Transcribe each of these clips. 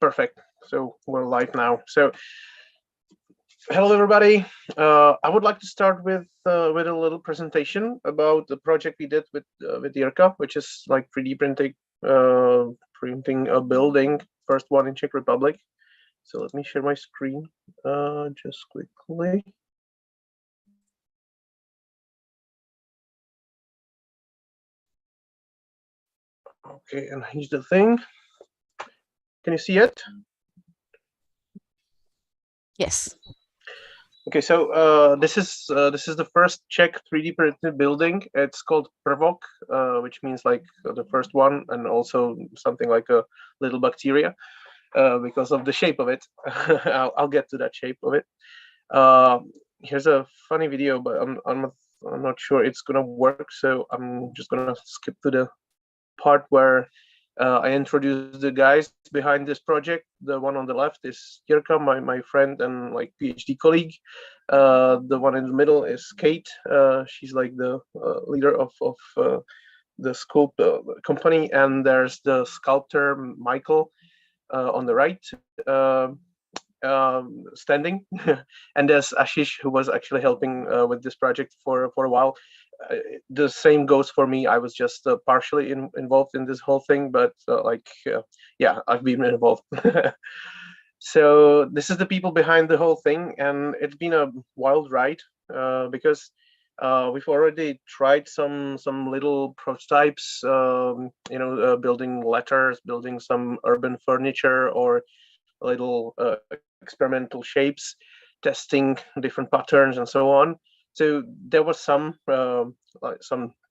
Perfect. So we're live now. So hello, everybody. I would like to start with a little presentation about the project we did with Jirka, which is like 3D printing a building, first one in Czech Republic. So let me share my screen just quickly. Okay, and here's the thing. Can you see it? Yes. Okay, so this is the first Czech 3D printed building. It's called PRVOK, which means like the first one, and also something like a little bacteria, because of the shape of it. I'll get to that shape of it. Here's a funny video, but I'm not sure it's gonna work, so I'm just gonna skip to the part where I introduce the guys behind this project. The one on the left is Jirka, my friend and like PhD colleague. The one in the middle is Kate. She's like the leader of the sculpt company, and there's the sculptor Michael on the right. Standing, and there's Ashish, who was actually helping with this project for a while. The same goes for me. I was just partially involved in this whole thing, but yeah, I've been involved. So this is the people behind the whole thing, and it's been a wild ride because we've already tried some little prototypes, building letters, building some urban furniture, or little experimental shapes, testing different patterns and so on. So there was some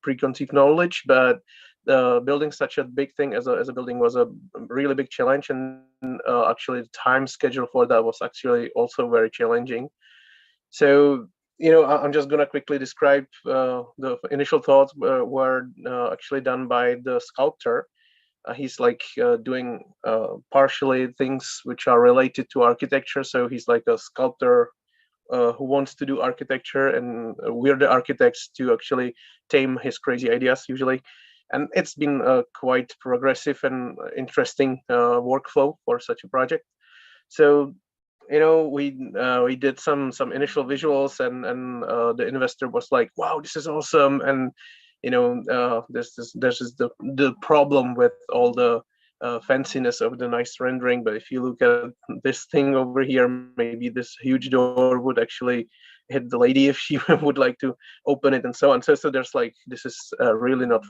preconceived knowledge, but building such a big thing as a building was a really big challenge, and actually the time schedule for that was actually also very challenging. So I'm just gonna quickly describe the initial thoughts were actually done by the sculptor. He's like doing partially things which are related to architecture. So he's like a sculptor who wants to do architecture, and we're the architects to actually tame his crazy ideas usually. And it's been a quite progressive and interesting workflow for such a project. So we did some initial visuals, and the investor was like, wow, this is awesome. And this is the problem with all the fanciness of the nice rendering. But if you look at this thing over here, maybe this huge door would actually hit the lady if she would like to open it, and so on. So there's like, this is really not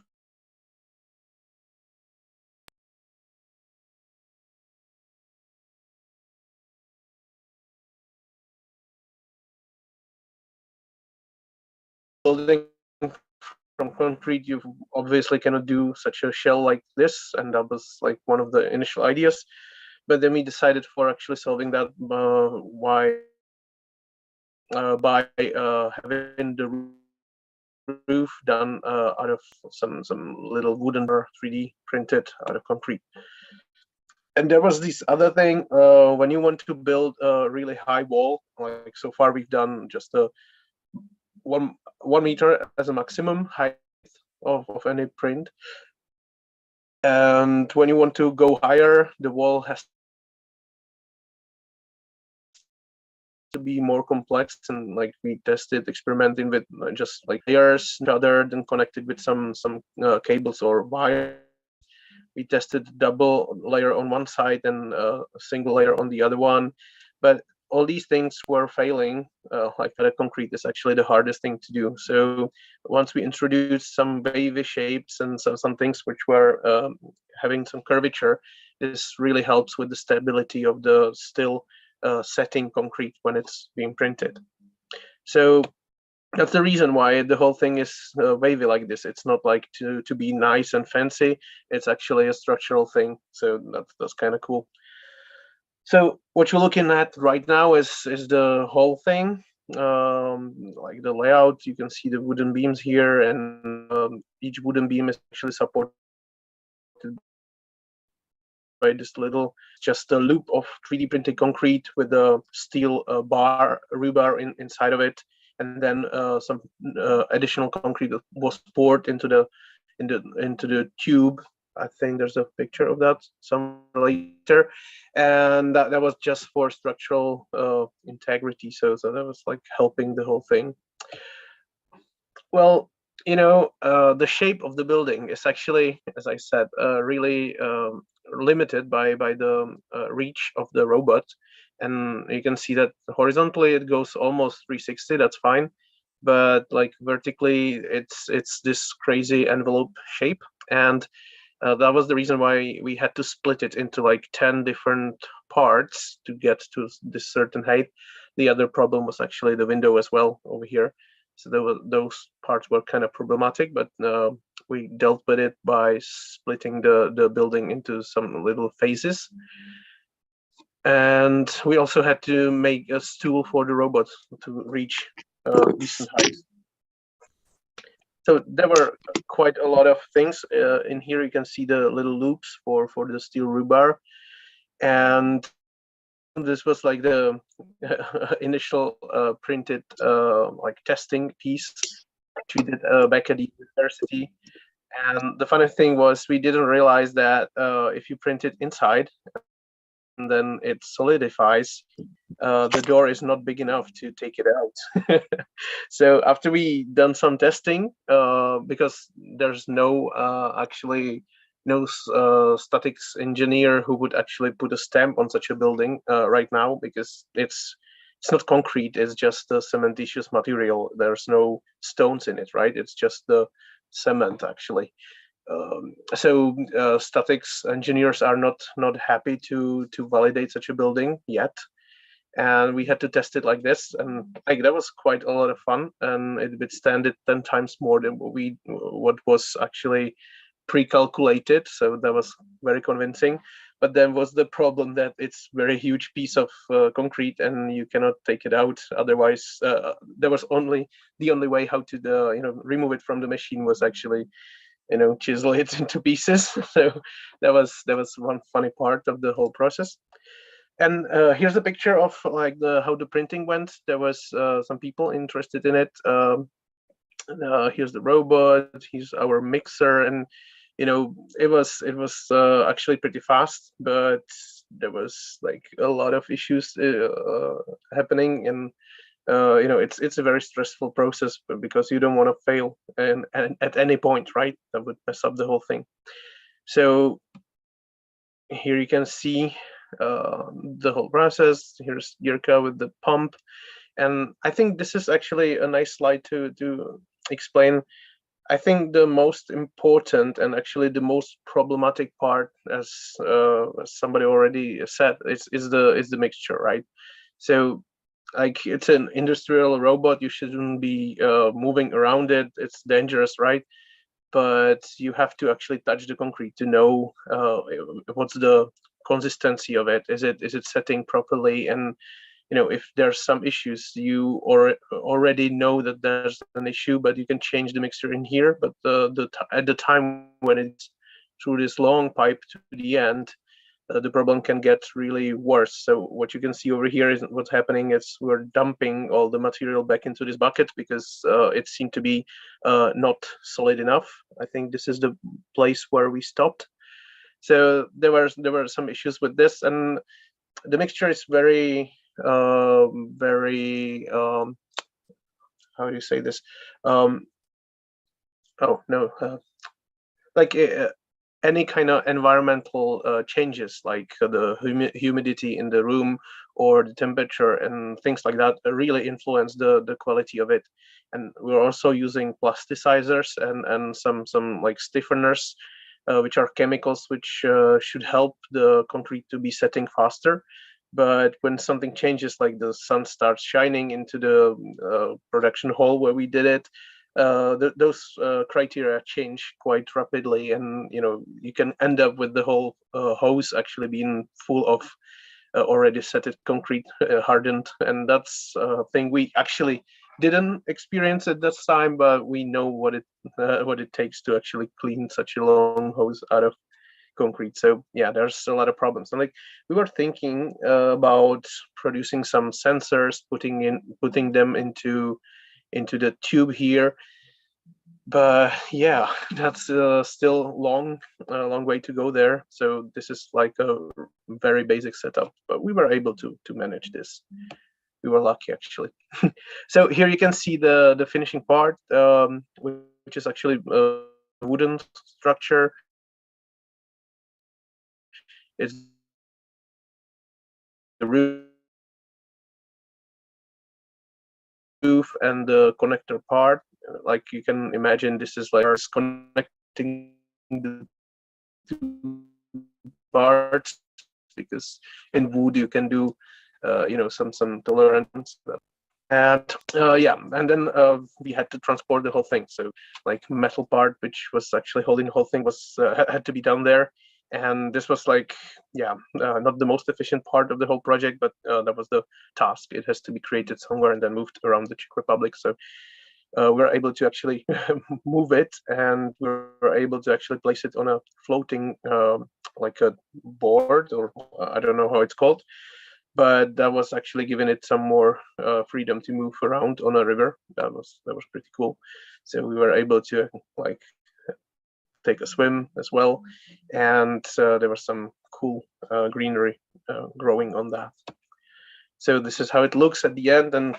building from concrete. You obviously cannot do such a shell like this, and that was like one of the initial ideas. But then we decided for actually solving that by having the roof done out of some little wooden 3D printed out of concrete. And there was this other thing, when you want to build a really high wall, like so far we've done just a 1 meter as a maximum height of any print. And when you want to go higher, the wall has to be more complex, and like we tested experimenting with just like layers rather than connected with some cables or wire. We tested double layer on one side and a single layer on the other one, but all these things were failing. Like the concrete is actually the hardest thing to do. So once we introduced some wavy shapes and some things which were having some curvature, this really helps with the stability of the still setting concrete when it's being printed. So that's the reason why the whole thing is wavy like this. It's not like to be nice and fancy. It's actually a structural thing. So that's kind of cool. So what you're looking at right now is the whole thing, like the layout. You can see the wooden beams here, and each wooden beam is actually supported by this little, just a loop of 3D printed concrete with a steel rebar inside of it. and then some additional concrete was poured into the tube. I think there's a picture of that some later, and that was just for structural integrity. So that was like helping the whole thing. Well, the shape of the building is actually, as I said, really limited by the reach of the robot, and you can see that horizontally it goes almost 360. That's fine, but like vertically, it's this crazy envelope shape, and that was the reason why we had to split it into like 10 different parts to get to this certain height. The other problem was actually the window as well over here. So those parts were kind of problematic, but we dealt with it by splitting the building into some little phases. And we also had to make a stool for the robot to reach decent heights. So there were quite a lot of things. In here you can see the little loops for the steel rebar. And this was like the initial printed like testing piece we did back at the university. And the funny thing was we didn't realize that if you print it inside and then it solidifies, the door is not big enough to take it out. So after we done some testing, because there's no actually no statics engineer who would actually put a stamp on such a building right now, because it's not concrete, it's just a cementitious material. There's no stones in it, right? It's just the cement actually. So statics engineers are not happy to validate such a building yet, and we had to test it like this, and like that was quite a lot of fun, and it withstood 10 times more than what was actually pre-calculated. So that was very convincing. But then was the problem that it's very huge piece of concrete and you cannot take it out. Otherwise, there was the only way how to remove it from the machine was actually chisel it into pieces. So that was one funny part of the whole process. And here's a picture of like how the printing went. There was some people interested in it. Here's the robot. Here's our mixer, and it was actually pretty fast, but there was like a lot of issues happening, and it's a very stressful process because you don't want to fail and at any point, right? That would mess up the whole thing. So here you can see the whole process. Here's Jirka with the pump, and I think this is actually a nice slide to explain. I think the most important and actually the most problematic part, as somebody already said, is the mixture, right? So like it's an industrial robot, you shouldn't be moving around it. It's dangerous, right? But you have to actually touch the concrete to know what's the consistency of it. Is it setting properly? And if there's some issues, you already know that there's an issue, but you can change the mixture in here. But at the time when it's through this long pipe to the end, the problem can get really worse. So what you can see over here is what's happening is we're dumping all the material back into this bucket because it seemed to be not solid enough. I think this is the place where we stopped. So there were some issues with this, and the mixture is very how do you say this? Like any kind of environmental changes, like the humidity in the room or the temperature and things like that, really influence the quality of it. And we're also using plasticizers and some like stiffeners, which are chemicals which should help the concrete to be setting faster. But when something changes, like the sun starts shining into the production hall where we did it, those criteria change quite rapidly, and you can end up with the whole hose actually being full of already set concrete, hardened, and that's a thing we actually didn't experience at this time, but we know what it takes to actually clean such a long hose out of concrete. So yeah, there's a lot of problems, and like we were thinking about producing some sensors, putting them into into the tube here. But yeah, that's still long way to go there. So this is like a very basic setup, but we were able to manage this. We were lucky, actually. So here you can see the finishing part, which is actually a wooden structure. It's the roof and the connector part. Like you can imagine, this is like connecting the two parts, because in wood you can do some tolerance. And yeah, and then we had to transport the whole thing. So like metal part, which was actually holding the whole thing, was had to be down there. And this was like, yeah, not the most efficient part of the whole project, but that was the task. It has to be created somewhere and then moved around the Czech Republic. So we're able to actually move it, and we're able to actually place it on a floating like a board, or I don't know how it's called, but that was actually giving it some more freedom to move around on a river. That was pretty cool. So we were able to like take a swim as well, and there was some cool greenery growing on that. So this is how it looks at the end, and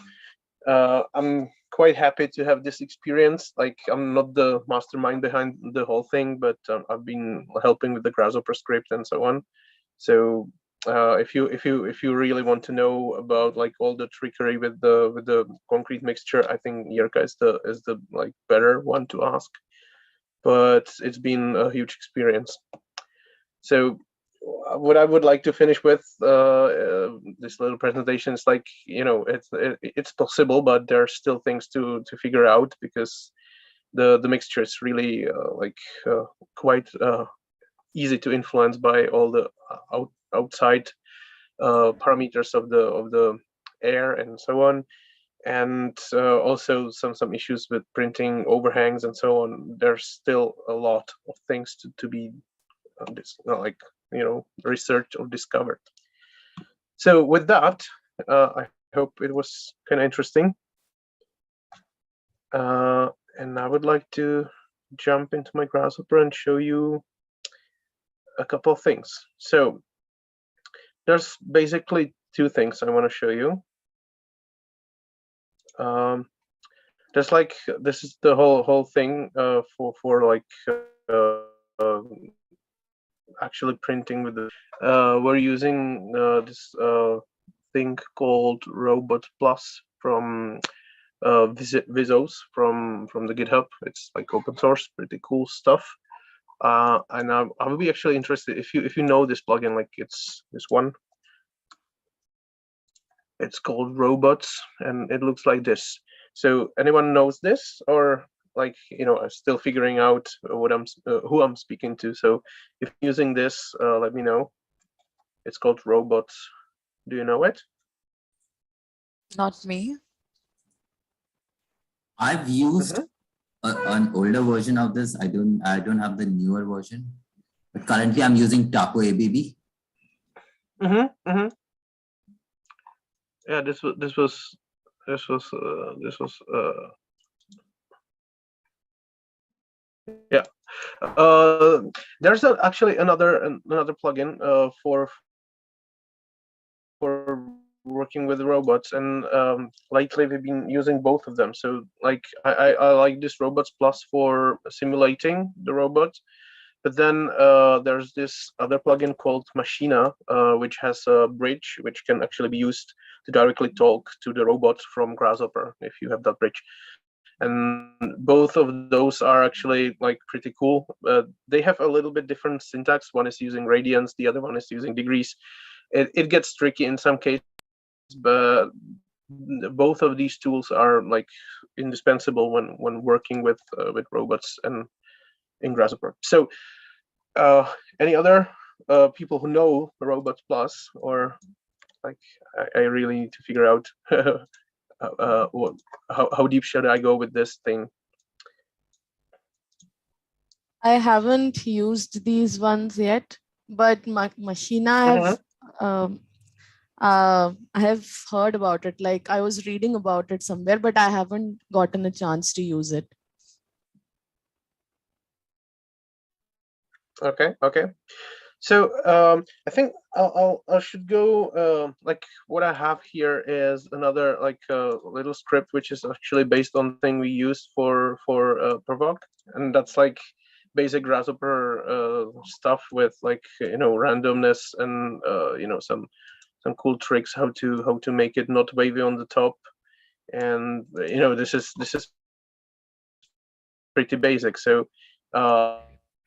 I'm quite happy to have this experience. Like, I'm not the mastermind behind the whole thing, but I've been helping with the Grasshopper script and so on. So if you really want to know about like all the trickery with the concrete mixture, I think Jirka is the like better one to ask. But it's been a huge experience. So what I would like to finish with this little presentation is like, it's possible, but there are still things to figure out, because the mixture is really quite easy to influence by all the outside parameters of the air and so on, and also some issues with printing overhangs and so on. There's still a lot of things to be researched or discovered. So with that, I hope it was kind of interesting, and I would like to jump into my Grasshopper and show you a couple of things. So there's basically two things I want to show you. There's like, this is the whole thing for like actually printing with the we're using this thing called Robot Plus from Vizos from the GitHub. It's like open source, pretty cool stuff. And I would be actually interested if you know this plugin. Like, it's this one. It's called Robots, and it looks like this. So anyone knows this, or like, I'm still figuring out what who I'm speaking to. So if you're using this, let me know. It's called Robots. Do you know it? Not me. I've used an older version of this. I don't have the newer version, but currently I'm using Taco ABB. Yeah, this was yeah. There's actually another plugin for working with robots, and lately we've been using both of them. So like, I like this Robots Plus for simulating the robots, but then there's this other plugin called Machina, which has a bridge which can actually be used to directly talk to the robots from Grasshopper if you have that bridge. And both of those are actually like pretty cool. They have a little bit different syntax. One is using radians, the other one is using degrees. It gets tricky in some cases, but both of these tools are like indispensable when working with robots and in Grasshopper. So any other people who know Robots Plus, or like, I really need to figure out how deep should I go with this thing? I haven't used these ones yet, but Machina I have heard about it. Like I was reading about it somewhere, but I haven't gotten a chance to use it. Okay. So I think I should go. Like what I have here is another like little script which is actually based on the thing we use for PRVOK, and that's like basic Grasshopper stuff with like randomness and some cool tricks how to make it not wavy on the top, and this is pretty basic. So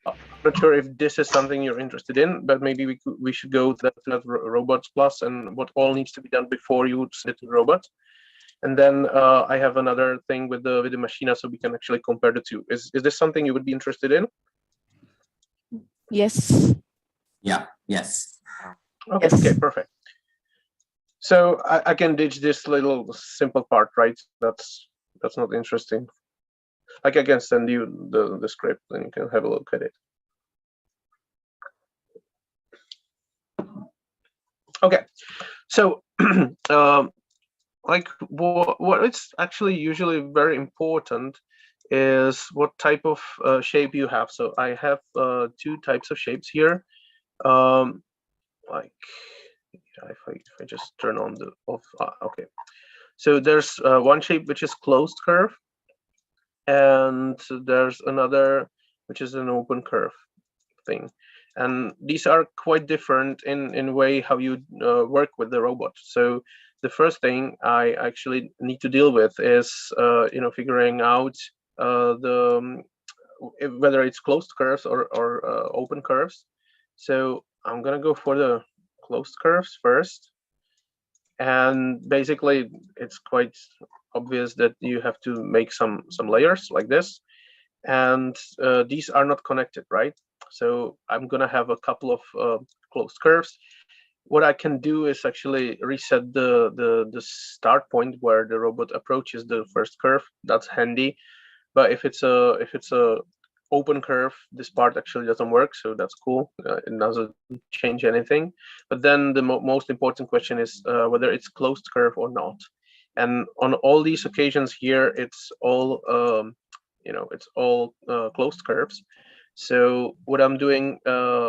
I'm not sure if this is something you're interested in, but maybe we should go to that robots plus and what all needs to be done before you send it to the robot. And then I have another thing with the machina, so we can actually compare the two. Is this something you would be interested in? Yes. Yeah. Yes. Okay. Yes. Okay. Perfect. So I can ditch this little simple part, right? That's not interesting. Like I can send you the script and you can have a look at it. Okay, so like what it's actually usually very important is what type of shape you have. So I have two types of shapes here. Like if I just turn on the off. Okay, so there's one shape which is closed curve, and there's another which is an open curve thing, and these are quite different in way how you work with the robot. So the first thing I actually need to deal with is figuring out whether it's closed curves or open curves. So I'm gonna go for the closed curves first, and basically it's quite obvious that you have to make some layers like this, and these are not connected, right? So I'm gonna have a couple of closed curves. What I can do is actually reset the start point where the robot approaches the first curve. That's handy. But if it's a open curve, this part actually doesn't work. So that's cool. It doesn't change anything. But then the most important question is whether it's closed curve or not. And on all these occasions here, it's all it's all closed curves. So what I'm doing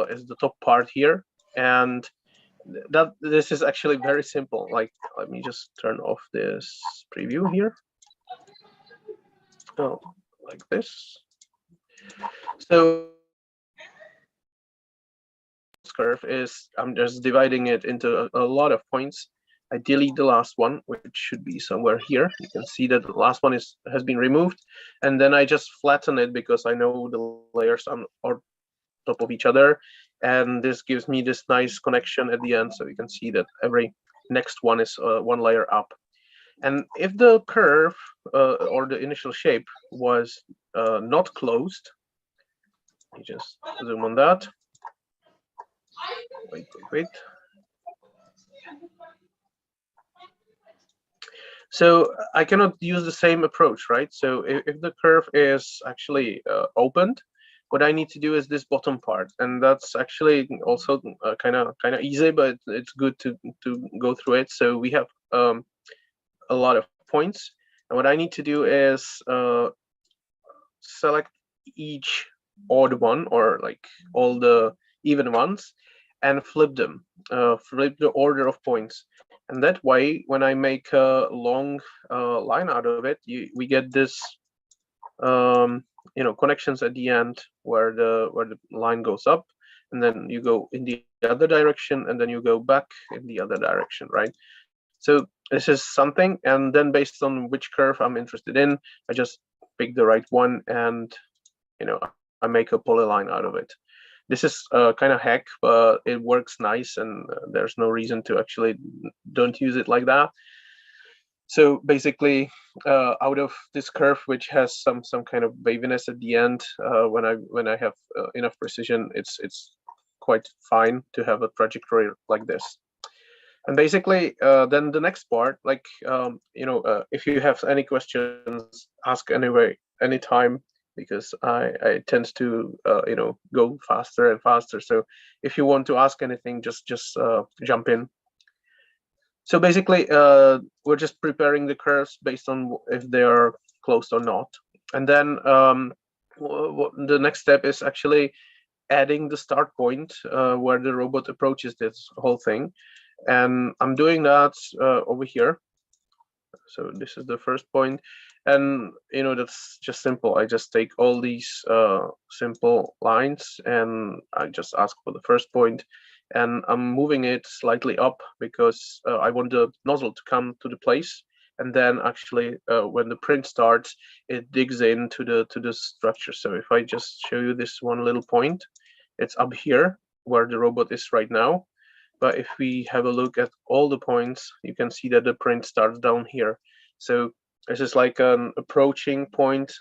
is the top part here, and this is actually very simple. Like, let me just turn off this preview here. Oh, like this. So curve is I'm just dividing it into a lot of points. I delete the last one, which should be somewhere here. You can see that the last one has been removed, and then I just flatten it because I know the layers are on top of each other, and this gives me this nice connection at the end. So you can see that every next one is one layer up. And if the curve or the initial shape was not closed, let me just zoom on that. Wait. So I cannot use the same approach, right? So if the curve is actually opened, what I need to do is this bottom part, and that's actually also kind of easy, but it's good to go through it. So we have a lot of points, and what I need to do is select each odd one or like all the even ones and flip them, flip the order of points. And that way, when I make a long line out of it, we get this, connections at the end where the line goes up, and then you go in the other direction, and then you go back in the other direction, right? So this is something, and then based on which curve I'm interested in, I just pick the right one, and I make a polyline out of it. This is kind of hack, but it works nice, and there's no reason to actually don't use it like that. So basically, out of this curve, which has some kind of waviness at the end, when I have enough precision, it's quite fine to have a trajectory like this. And basically, then the next part, like if you have any questions, ask anyway, anytime, because I tend to go faster and faster. So if you want to ask anything, just jump in. So basically, we're just preparing the curves based on if they are closed or not. And then the next step is actually adding the start point where the robot approaches this whole thing. And I'm doing that over here. So this is the first point. And, that's just simple. I just take all these simple lines and I just ask for the first point. And I'm moving it slightly up because I want the nozzle to come to the place. And then actually, when the print starts, it digs into the structure. So if I just show you this one little point, it's up here where the robot is right now. But if we have a look at all the points, you can see that the print starts down here. So this is like an approaching point.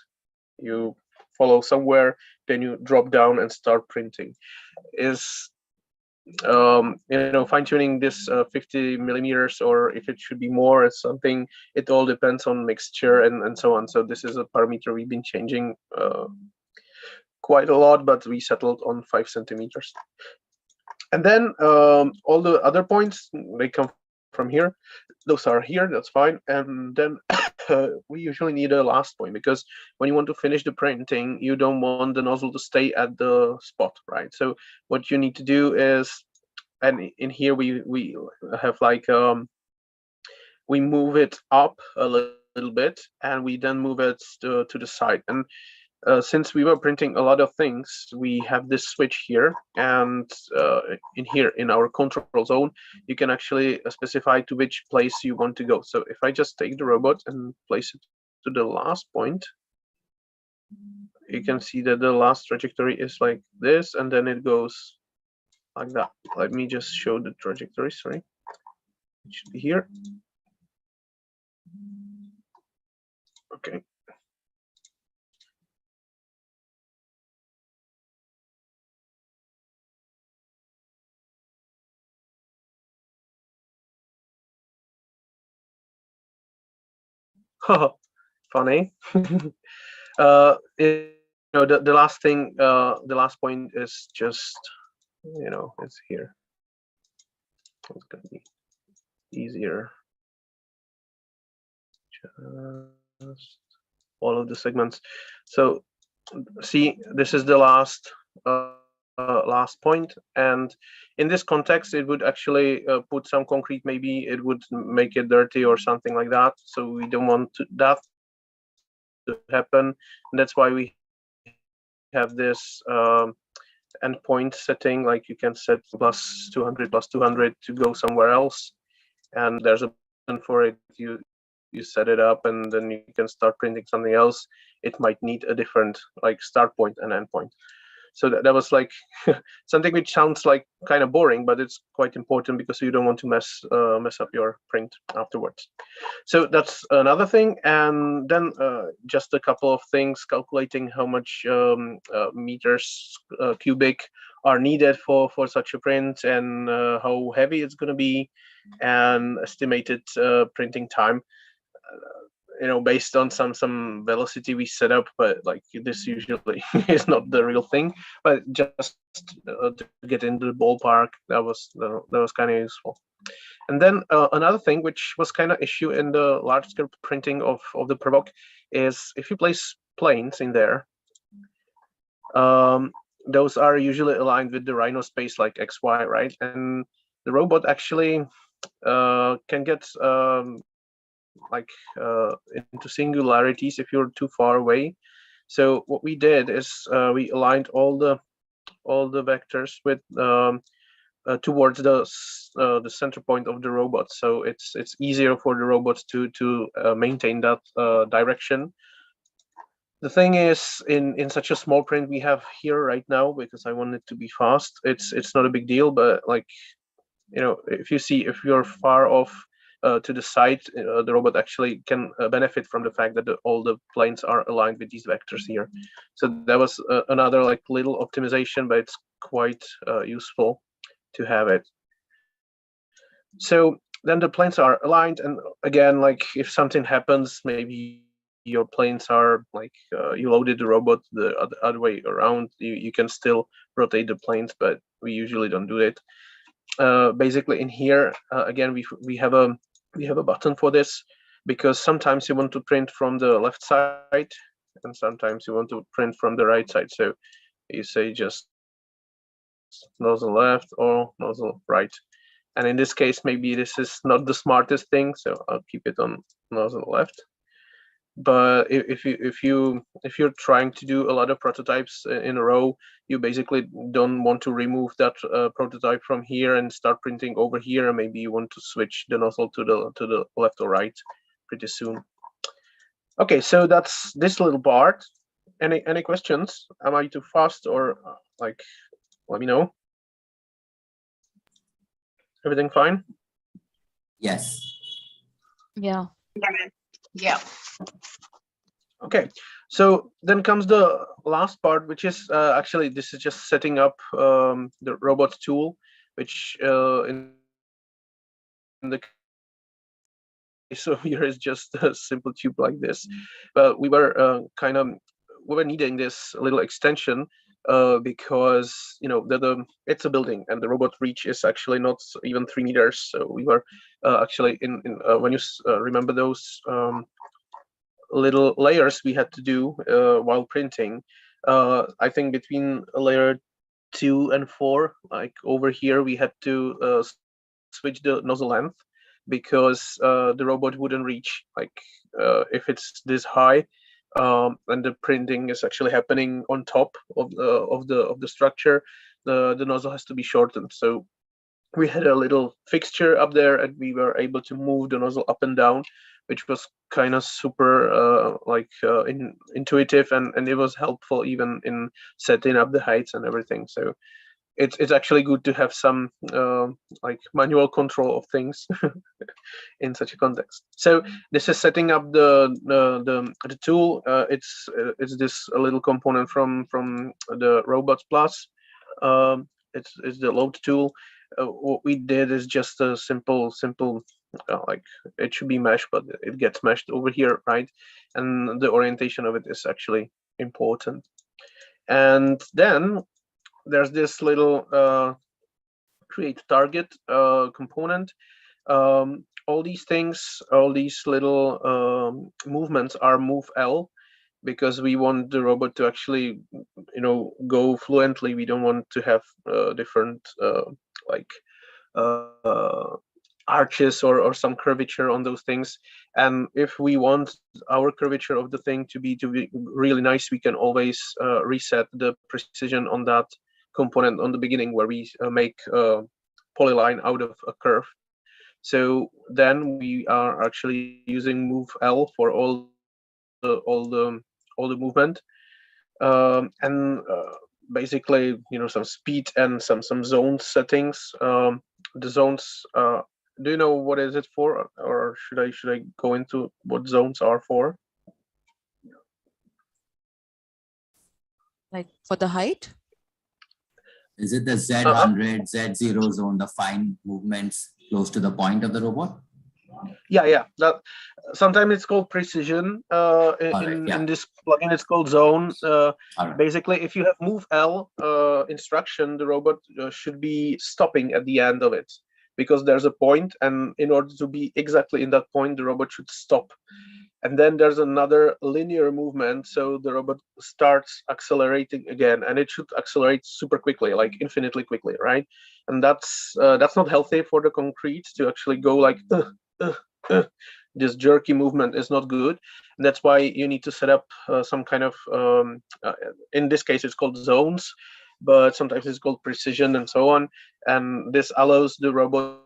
You follow somewhere, then you drop down and start printing. Is fine-tuning this 50 millimeters, or if it should be more, it's something. It all depends on mixture and so on. So this is a parameter we've been changing quite a lot, but we settled on 5 centimeters. And then all the other points, they come from here. Those are here, that's fine. And then we usually need a last point, because when you want to finish the printing, you don't want the nozzle to stay at the spot, right? So what you need to do is, and in here we have like, we move it up a little bit, and we then move it to the side. And since we were printing a lot of things, we have this switch here, and in here in our control zone, you can actually specify to which place you want to go. So if I just take the robot and place it to the last point, you can see that the last trajectory is like this, and then it goes like that. Let me just show the trajectory, sorry. It should be here. Okay. Funny. The last thing, the last point is just, it's here. It's gonna be easier. Just all of the segments. So see, this is the last point, and in this context, it would actually put some concrete. Maybe it would make it dirty or something like that. So we don't want that to happen. And that's why we have this endpoint setting. Like you can set plus 200 to go somewhere else, and there's a button for it. You set it up, and then you can start printing something else. It might need a different like start point and end point. So that was like something which sounds like kind of boring, but it's quite important because you don't want to mess up your print afterwards. So that's another thing. And then just a couple of things, calculating how much meters cubic are needed for such a print, and how heavy it's going to be, and estimated printing time. Based on some velocity we set up, but like this usually is not the real thing. But just to get into the ballpark, that was kind of useful. And then another thing which was kind of issue in the large scale printing of the PRVOK is if you place planes in there, those are usually aligned with the Rhino space like XY, right? And the robot actually can get into singularities if you're too far away. So what we did is we aligned all the vectors with towards the center point of the robot. So it's easier for the robots to maintain that direction. The thing is, in such a small print we have here right now, because I want it to be fast, it's not a big deal. But like, if you're far off to the side, the robot actually can benefit from the fact that all the planes are aligned with these vectors here. So that was another like little optimization, but it's quite useful to have it. So then the planes are aligned, and again, like if something happens, maybe your planes are like you loaded the robot the other way around, you can still rotate the planes, but we usually don't do it. basically in here, again, we have a button for this, because sometimes you want to print from the left side and sometimes you want to print from the right side. So you say just nozzle left or nozzle right. And in this case, maybe this is not the smartest thing, so I'll keep it on nozzle left. But if you're trying to do a lot of prototypes in a row, you basically don't want to remove that prototype from here and start printing over here, and maybe you want to switch the nozzle to the left or right pretty soon. Okay, so that's this little part. Any questions? Am I too fast, or like, let me know. Everything fine? Yes. Yeah. Yeah. Okay, so then comes the last part, which is actually, this is just setting up the robot tool, which in the case of here is just a simple tube like this. But we were we were needing this little extension because, you know, it's a building and the robot reach is actually not even 3 meters. So we were actually when you remember those little layers we had to do while printing, I think between layer 2 and 4, like over here, we had to switch the nozzle length, because the robot wouldn't reach, like if it's this high, and the printing is actually happening on top of the structure, the nozzle has to be shortened. So we had a little fixture up there and we were able to move the nozzle up and down, which was kind of super intuitive, and it was helpful even in setting up the heights and everything. So it's actually good to have some like manual control of things in such a context. So this is setting up the tool. It's this little component from the Robots Plus. It's the load tool. What we did is just a simple like, it should be meshed, but it gets meshed over here, right? And the orientation of it is actually important. And then there's this little create target component. All these things, all these little movements are move L, because we want the robot to actually, you know, go fluently. We don't want to have different like arches or some curvature on those things. And if we want our curvature of the thing to be really nice, we can always reset the precision on that component on the beginning, where we make a polyline out of a curve. So then we are actually using move L for all the movement, and basically, you know, some speed and some zone settings. The zones, do you know what is it for, or should I go into what zones are for? Like for the height? Is it the Z100, Z0 zone, the fine movements close to the point of the robot? Yeah. That sometimes it's called precision. In this plugin, it's called zone. Right. Basically, if you have move L instruction, the robot should be stopping at the end of it, because there's a point, and in order to be exactly in that point, the robot should stop. And then there's another linear movement, so the robot starts accelerating again, and it should accelerate super quickly, like infinitely quickly, right? And that's not healthy for the concrete to actually go like this jerky movement is not good. And that's why you need to set up some kind of in this case it's called zones, but sometimes it's called precision and so on. And this allows the robot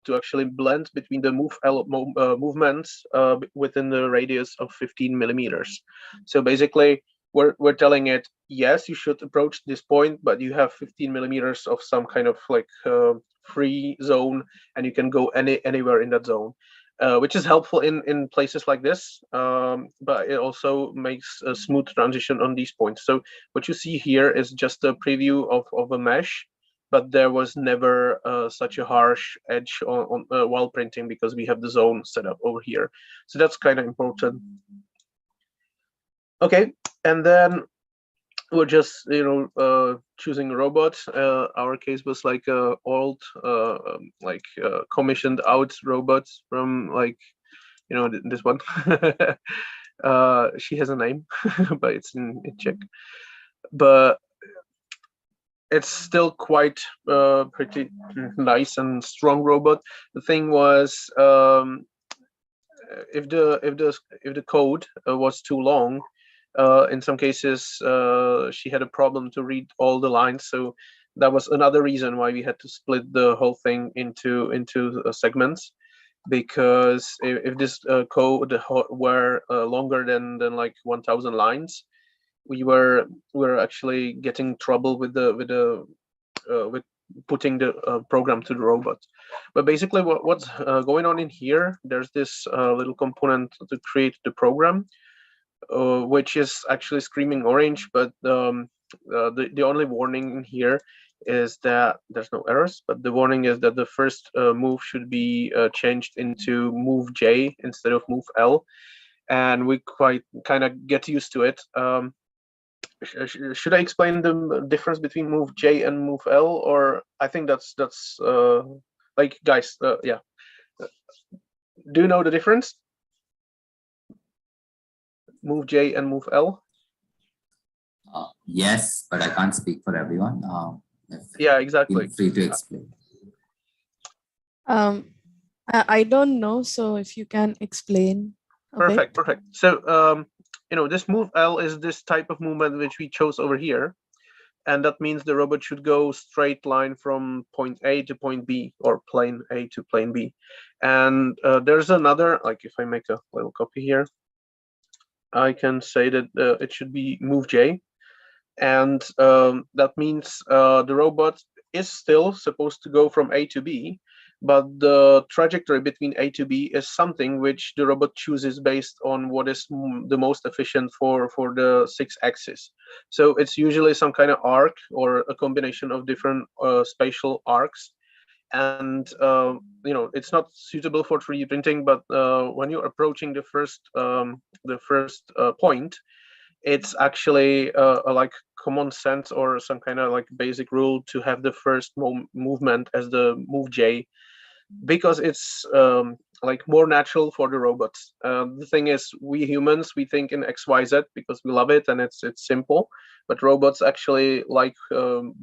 to actually blend between the movements within the radius of 15 millimeters. So basically, we're telling it, yes, you should approach this point, but you have 15 millimeters of some kind of like free zone, and you can go anywhere in that zone, which is helpful in places like this, but it also makes a smooth transition on these points. So what you see here is just a preview of a mesh, but there was never such a harsh edge on while printing, because we have the zone set up over here. So that's kind of important. Okay, and then we're just choosing robots. Our case was like old commissioned out robots from like this one. She has a name, but it's in Czech. But it's still quite pretty nice and strong robot. The thing was, if the code was too long, in some cases she had a problem to read all the lines. So that was another reason why we had to split the whole thing into segments, because if this code were longer than like 1000 lines, we were actually getting trouble with with putting the program to the robot. But basically what's going on in here, there's this little component to create the program, which is actually screaming orange, but the only warning in here is that there's no errors, but the warning is that the first move should be changed into move J instead of move L, and we quite kind of get used to it. Should I explain the difference between move J and move L, or I think that's like, guys, yeah, do you know the difference? Move J and move L? Yes, but I can't speak for everyone. Yeah, exactly. Feel free to explain. I don't know, so if you can explain a Perfect, bit. perfect. So this move L is this type of movement which we chose over here, and that means the robot should go straight line from point A to point B, or plane A to plane B. And there's another, like if I make a little copy here, I can say that it should be move J, and that means the robot is still supposed to go from A to B, but the trajectory between A to B is something which the robot chooses based on what is the most efficient for the 6 axis. So it's usually some kind of arc or a combination of different spatial arcs. And it's not suitable for 3D printing, but when you're approaching the first point, it's actually like common sense or some kind of like basic rule to have the first movement as the move J, because it's like more natural for the robots. The thing is, we humans, we think in XYZ because we love it and it's simple, but robots actually like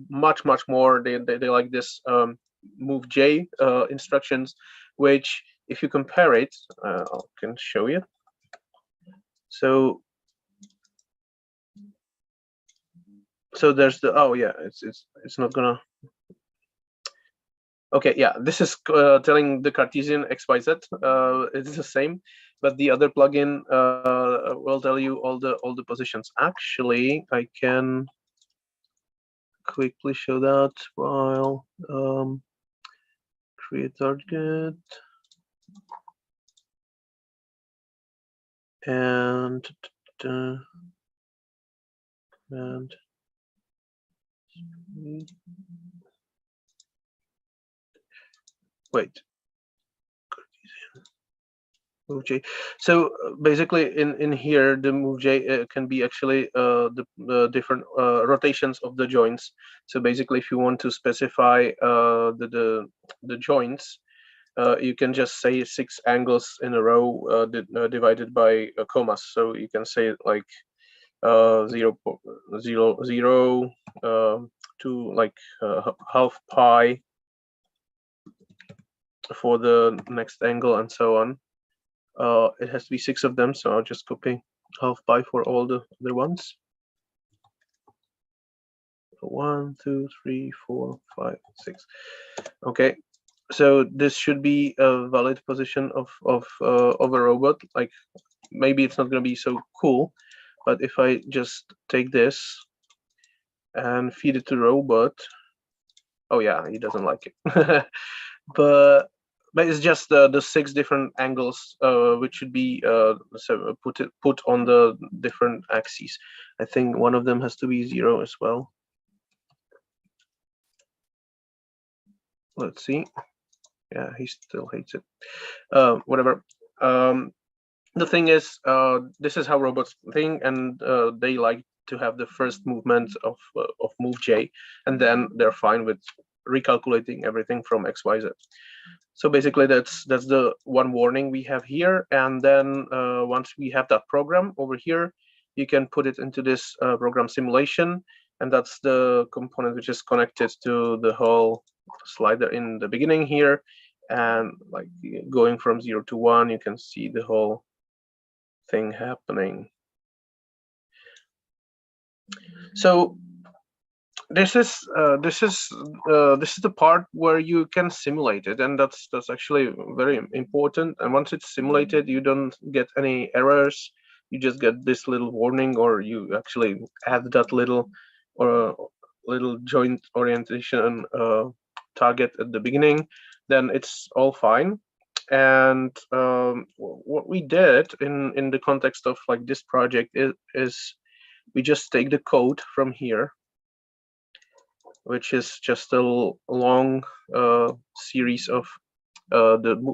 much more. They like this move J instructions, which if you compare it, I can show you. So there's the, oh yeah, it's not gonna. Okay, yeah, this is telling the Cartesian XYZ. It's the same, but the other plugin will tell you all the positions. Actually, I can quickly show that while create target and wait. Move J. So basically, in here, the move J can be actually the different rotations of the joints. So basically, if you want to specify the joints, you can just say 6 angles in a row divided by commas. So you can say like 0, 0, 0 to like half pi for the next angle, and so on. It has to be 6 of them, so I'll just copy half pi for all the other ones. 1, 2, 3, 4, 5, 6. Okay, so this should be a valid position of a robot. Like, maybe it's not going to be so cool, but if I just take this and feed it to the robot, oh yeah, he doesn't like it. but it's just the 6 different angles which should be put on the different axes. I think one of them has to be 0 as well. Let's see. Yeah, he still hates it. Whatever. The thing is, this is how robots think, and they like to have the first movement of move J, and then they're fine with recalculating everything from XYZ. So basically that's the one warning we have here. And then once we have that program over here, you can put it into this program simulation, and that's the component which is connected to the whole slider in the beginning here. And like going from 0 to 1, you can see the whole thing happening. So this is the part where you can simulate it, and that's actually very important. And once it's simulated, you don't get any errors. You just get this little warning, or you actually add that little joint orientation target at the beginning, then it's all fine. And what we did in the context of like this project is we just take the code from here, which is just a long series of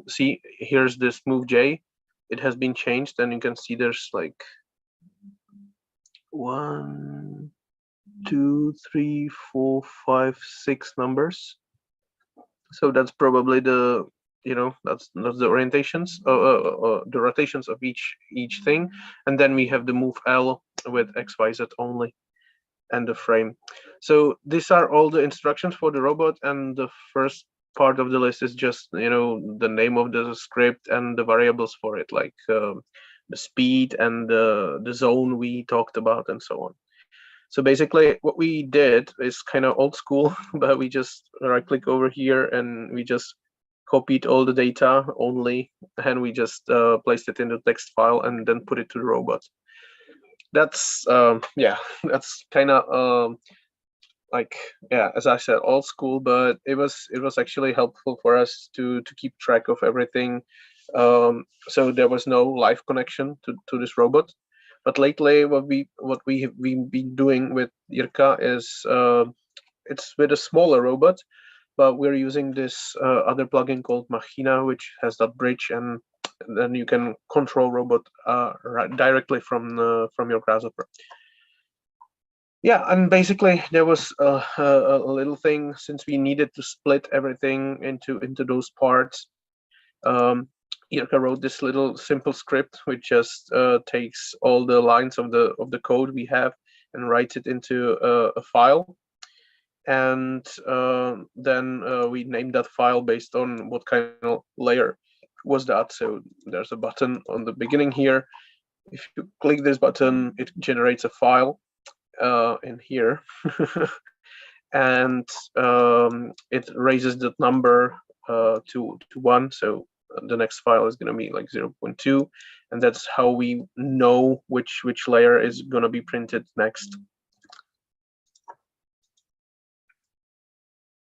see, here's this move J. It has been changed, and you can see there's like 1, 2, 3, 4, 5, 6 numbers. So that's probably the, that's the orientations, the rotations of each thing. And then we have the move L with XYZ only, and the frame. So these are all the instructions for the robot, and the first part of the list is just the name of the script and the variables for it, like the speed and the zone we talked about, and so on. So basically what we did is kind of old school, but we just right click over here and we just copied all the data only, and we just placed it in the text file and then put it to the robot. That's yeah, that's kind of like, yeah, as I said, old school, but it was actually helpful for us to keep track of everything. So there was no live connection to this robot. But lately, what we've been doing with Jirka is it's with a smaller robot, but we're using this other plugin called Machina, which has that bridge, and then you can control robot directly from your Grasshopper. Yeah, and basically there was a little thing, since we needed to split everything into those parts. Jirka wrote this little simple script which just takes all the lines of the code we have and writes it into a file, and then we named that file based on what kind of layer was that. So there's a button on the beginning here. If you click this button, it generates a file in here, and it raises the number to 1. So the next file is going to be like 0.2, and that's how we know which layer is going to be printed next.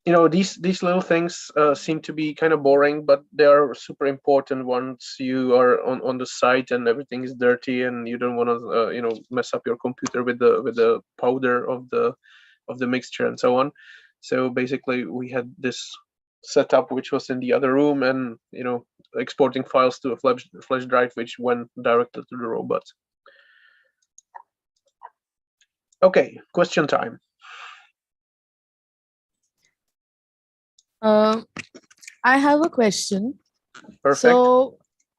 These little things seem to be kind of boring, but they are super important once you are on the site and everything is dirty and you don't want to mess up your computer with the powder of the mixture and so on. So basically we had this setup which was in the other room, and exporting files to a flash drive which went directly to the robot. Okay, question time. I have a question. Perfect.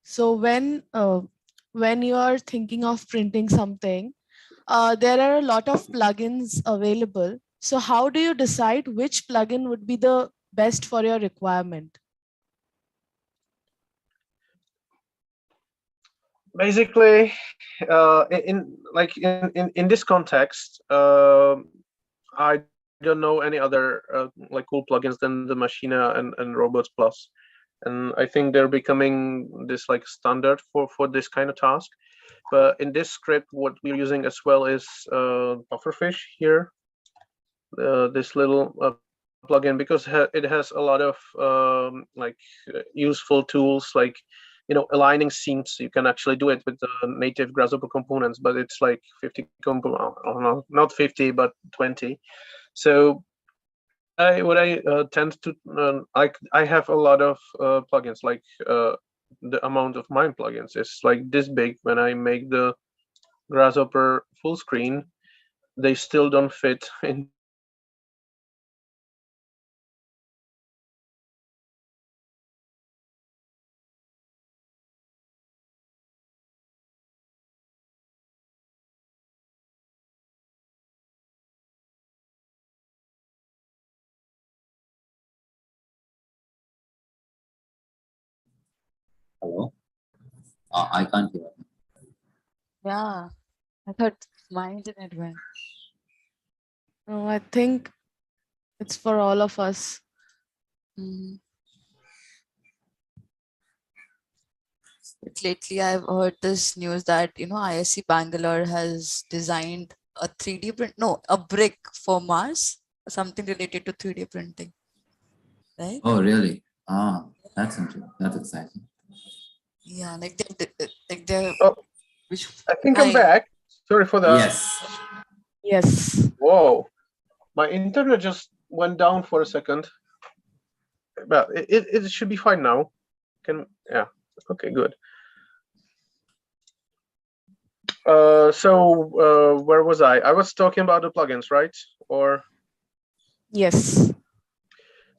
So when you are thinking of printing something, there are a lot of plugins available. So how do you decide which plugin would be the best for your requirement? Basically, in this context, I don't know any other like cool plugins than the Machina and Robots Plus, and I think they're becoming this like standard for this kind of task. But in this script, what we're using as well is Pufferfish here, this little plugin, because it has a lot of useful tools, like aligning scenes. You can actually do it with the native Grasshopper components, but it's like 50 components. I don't know, not 50 but 20. So what I tend to I have a lot of plugins. Like the amount of my plugins is like this big when I make the Grasshopper full screen. they still don't fit in. Hello? I can't hear. Yeah, I thought my internet went. No, I think it's for all of us. Mhm. But lately, I've heard this news that ISC Bangalore has designed a 3D print, no, a brick for Mars, something related to 3D printing, right? Oh, really? Ah, that's interesting. That's exciting. Yeah, like they're Oh, which I think I'm I back. Sorry for that. Yes. Yes. Whoa, my internet just went down for a second. But it should be fine now. Yeah. Okay, good. So where was I? I was talking about the plugins, right? Or Yes.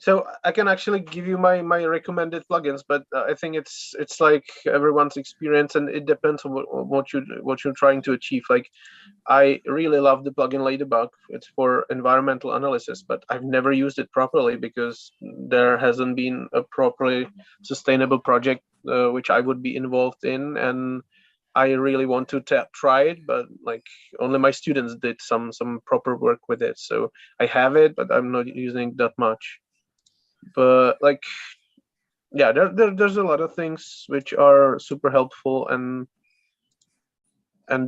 so I can actually give you my recommended plugins, but I think it's like everyone's experience, and it depends on what you're trying to achieve. Like, I really love the plugin Ladybug. It's for environmental analysis, but I've never used it properly because there hasn't been a properly sustainable project which I would be involved in, and I really want to try it, but like only my students did some proper work with it. So I have it, but I'm not using it that much. But like, yeah, there's a lot of things which are super helpful, and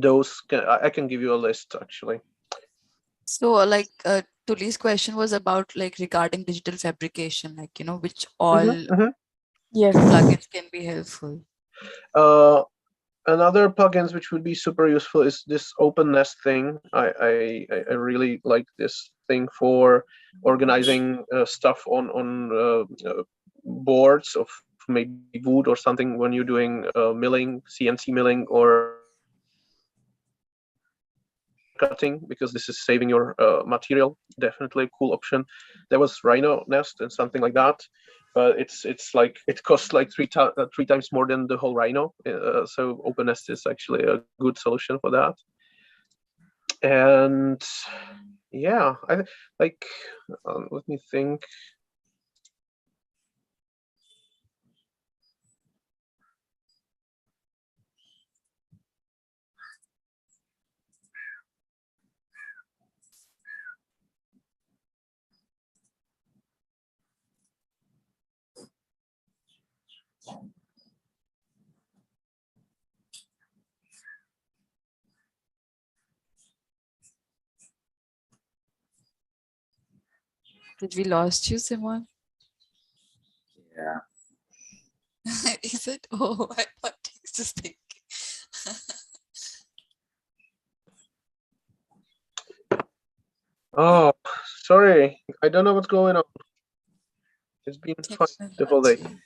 those I can give you a list actually. so like Tuli's question was about like regarding digital fabrication, like which all Yes. plugins can be helpful. Another plugins which would be super useful is this open nest thing. I really like this thing for organizing stuff on boards of maybe wood or something when you're doing milling, CNC milling, or cutting, because this is saving your material. Definitely a cool option. There was Rhino Nest and something like that, but it's like it costs like three times more than the whole Rhino. So OpenNest is actually a good solution for that. And yeah, I like. Let me think. Did we lost you, Simon? Yeah. He said, "Oh, I thought he's just thinking." Oh, sorry, I don't know what's going on. It's been fun the whole day. Technology.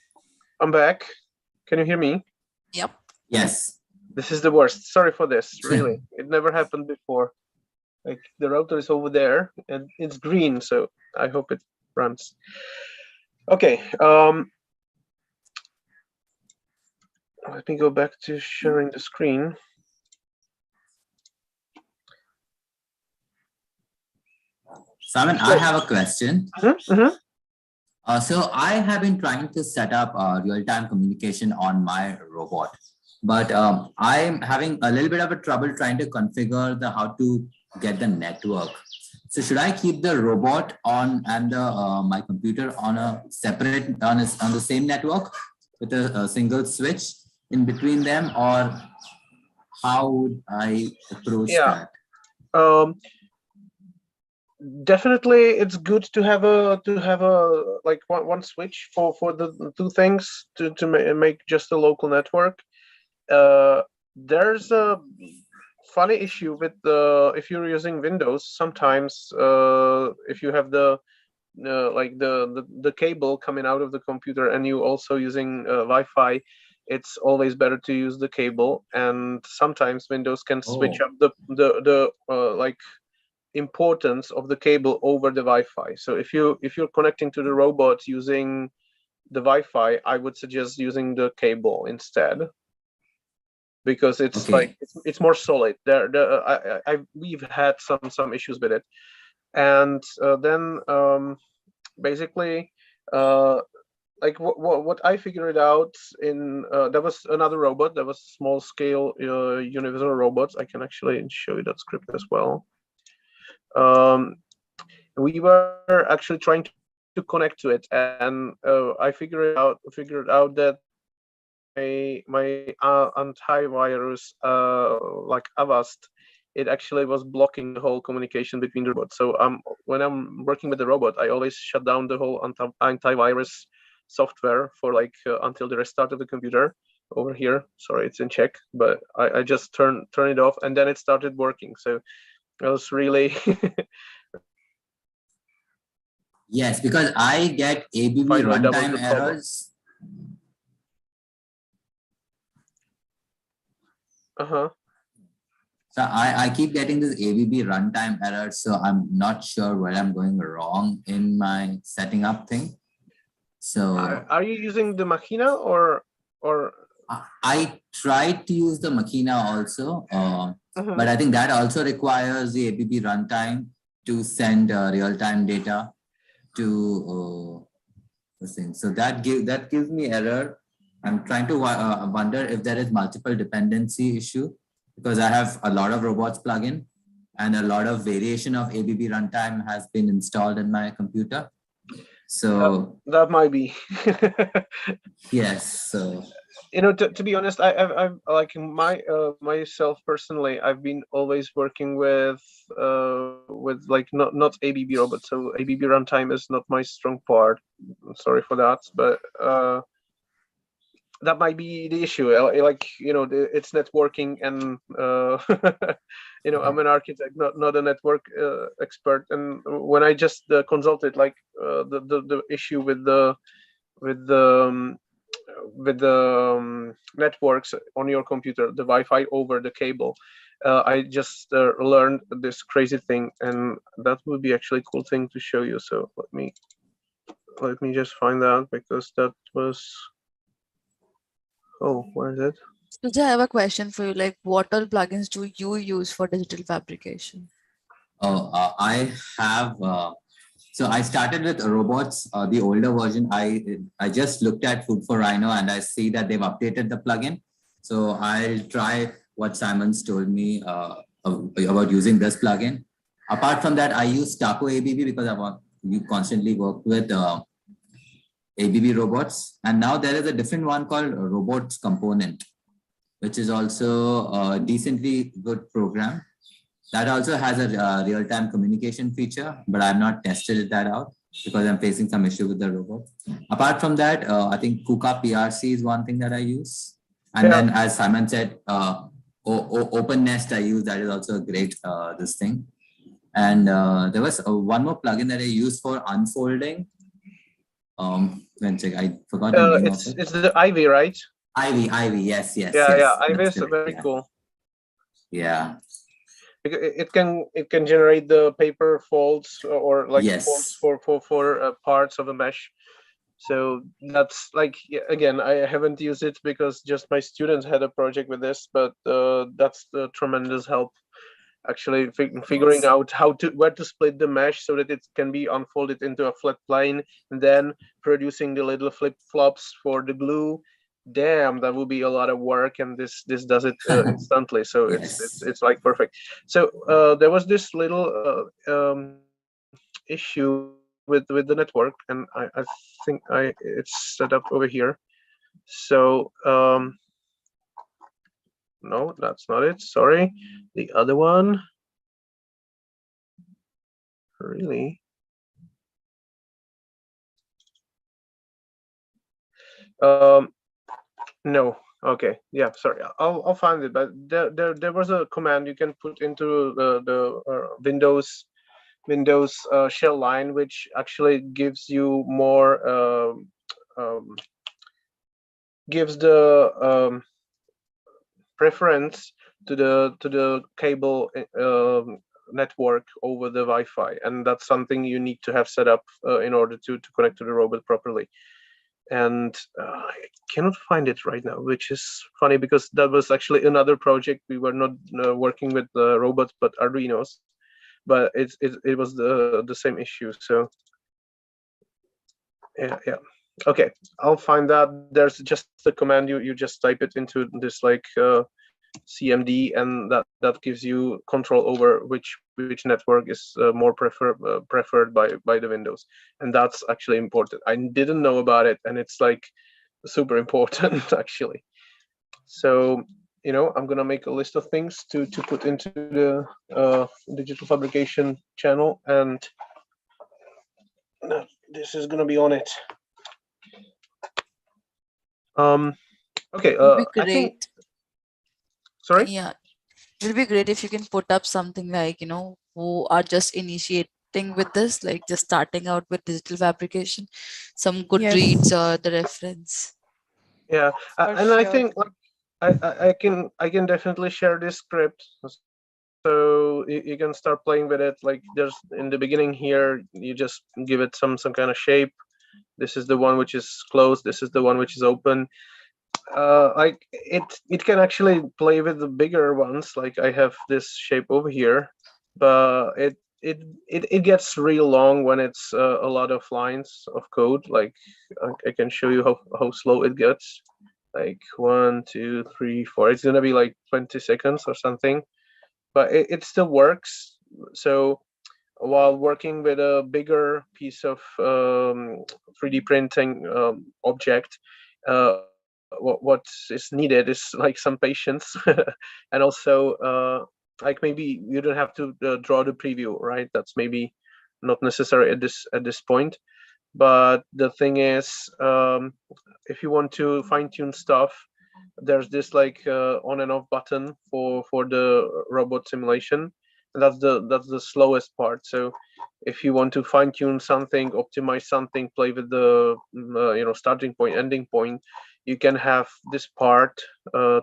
I'm back. Can you hear me? Yep. Yes. This is the worst. Sorry for this. Really, it never happened before. Like, the router is over there and it's green, so I hope it runs. Okay. Let me go back to sharing the screen. Simon, I have a question. Mm-hmm. So I have been trying to set up real-time communication on my robot, but I'm having a little bit of a trouble trying to configure how to get the network. So should I keep the robot on and my computer on a separate on the same network with a single switch in between them, or how would I approach that? Definitely, it's good to have a like one switch for the two things to make just a local network. There's a funny issue with if you're using Windows. Sometimes if you have the like the cable coming out of the computer and you also using Wi-Fi, it's always better to use the cable. And sometimes Windows can switch up the like importance of the cable over the Wi-Fi. So if you're connecting to the robot using the Wi-Fi, I would suggest using the cable instead, because it's Okay. it's more solid. We've had some issues with it, and then basically like what I figured out in there was another robot. There was small scale universal robots. I can actually show you that script as well. We were actually trying to connect to it, and I figured out that my antivirus like Avast, it actually was blocking the whole communication between the robots. So when I'm working with the robot, I always shut down the whole antivirus software for like until the restart of the computer. Over here, sorry, it's in Czech, but I just turn it off, and then it started working. So it was really Yes, because I get ABB finally that was runtime the problem. errors. So I keep getting this ABB runtime error, so I'm not sure where I'm going wrong in my setting up thing. So Are you using the Machina or? I tried to use the Machina also, but I think that also requires the ABB runtime to send real-time data to this thing. So that gives me error. I'm trying to wonder if there is multiple dependency issue, because I have a lot of robots plugin and a lot of variation of ABB runtime has been installed in my computer. So that might be. yes. So to be honest, I've like myself personally, I've been always working with like not ABB robots. So ABB runtime is not my strong part. I'm sorry for that, but that might be the issue. Like it's networking, and I'm an architect, not a network expert. And when I just consulted like the issue with the networks on your computer, the Wi-Fi over the cable, I just learned this crazy thing, and that would be actually a cool thing to show you. So let me just find that, because that was. Oh, where is it? Sujay, I have a question for you. Like, what all plugins do you use for digital fabrication? I have. So I started with robots, the older version. I just looked at Food for Rhino and I see that they've updated the plugin. So I'll try what Simon's told me about using this plugin. Apart from that, I use Taco ABB because you constantly work with ABB robots. And now there is a different one called Robots Component, which is also a decently good program. That also has a real-time communication feature, but I've not tested that out because I'm facing some issue with the robot. Apart from that, I think KUKA PRC is one thing that I use. And then, as Simon said, Open Nest I use. That is also a great this thing. And there was one more plugin that I used for unfolding. I forgot the name of it. It's the Ivy, right? Ivy. Yes. Yeah. Ivy is very cool. Yeah. It can generate the paper folds or like folds for parts of a mesh. So that's like, again, I haven't used it because just my students had a project with this, but that's the tremendous help. Actually figuring out where to split the mesh so that it can be unfolded into a flat plane, and then producing the little flip-flops for the glue. Damn, that would be a lot of work, and this does it instantly. So it's like perfect. So there was this little issue with the network, and I think it's set up over here. So no, that's not it. Sorry, the other one. Really? No. Okay. Yeah. Sorry. I'll find it. But there was a command you can put into the Windows shell line, which actually gives you more gives the preference to the cable network over the Wi-Fi, and that's something you need to have set up in order to connect to the robot properly. And I cannot find it right now, which is funny because that was actually another project. We were not working with robots but Arduinos, but it was the same issue. So yeah. Okay, I'll find that. There's just a command, you just type it into this like CMD, and that gives you control over which network is more preferred by the Windows, and that's actually important. I didn't know about it, and it's like super important actually. So I'm gonna make a list of things to put into the digital fabrication channel, and this is gonna be on it. Okay. It would be I think. great. Sorry. Yeah, it will be great if you can put up something like, who are just initiating with this, like just starting out with digital fabrication, some good Yes. reads or the reference. Yeah, For and I sure. think like I can definitely share this script, so you can start playing with it. Like there's in the beginning here, you just give it some kind of shape. This is the one which is closed. This is the one which is open. Like it can actually play with the bigger ones. Like I have this shape over here, but it gets real long when it's a lot of lines of code. Like I can show you how slow it gets. Like 1, 2, 3, 4. It's gonna be like 20 seconds or something, but it still works. So while working with a bigger piece of 3D printing object, what is needed is like some patience, and also like maybe you don't have to draw the preview, right? That's maybe not necessary at this point. But the thing is, if you want to fine-tune stuff, there's this like on and off button for the robot simulation, and that's the slowest part. So if you want to fine-tune something, optimize something, play with the starting point, ending point, you can have this part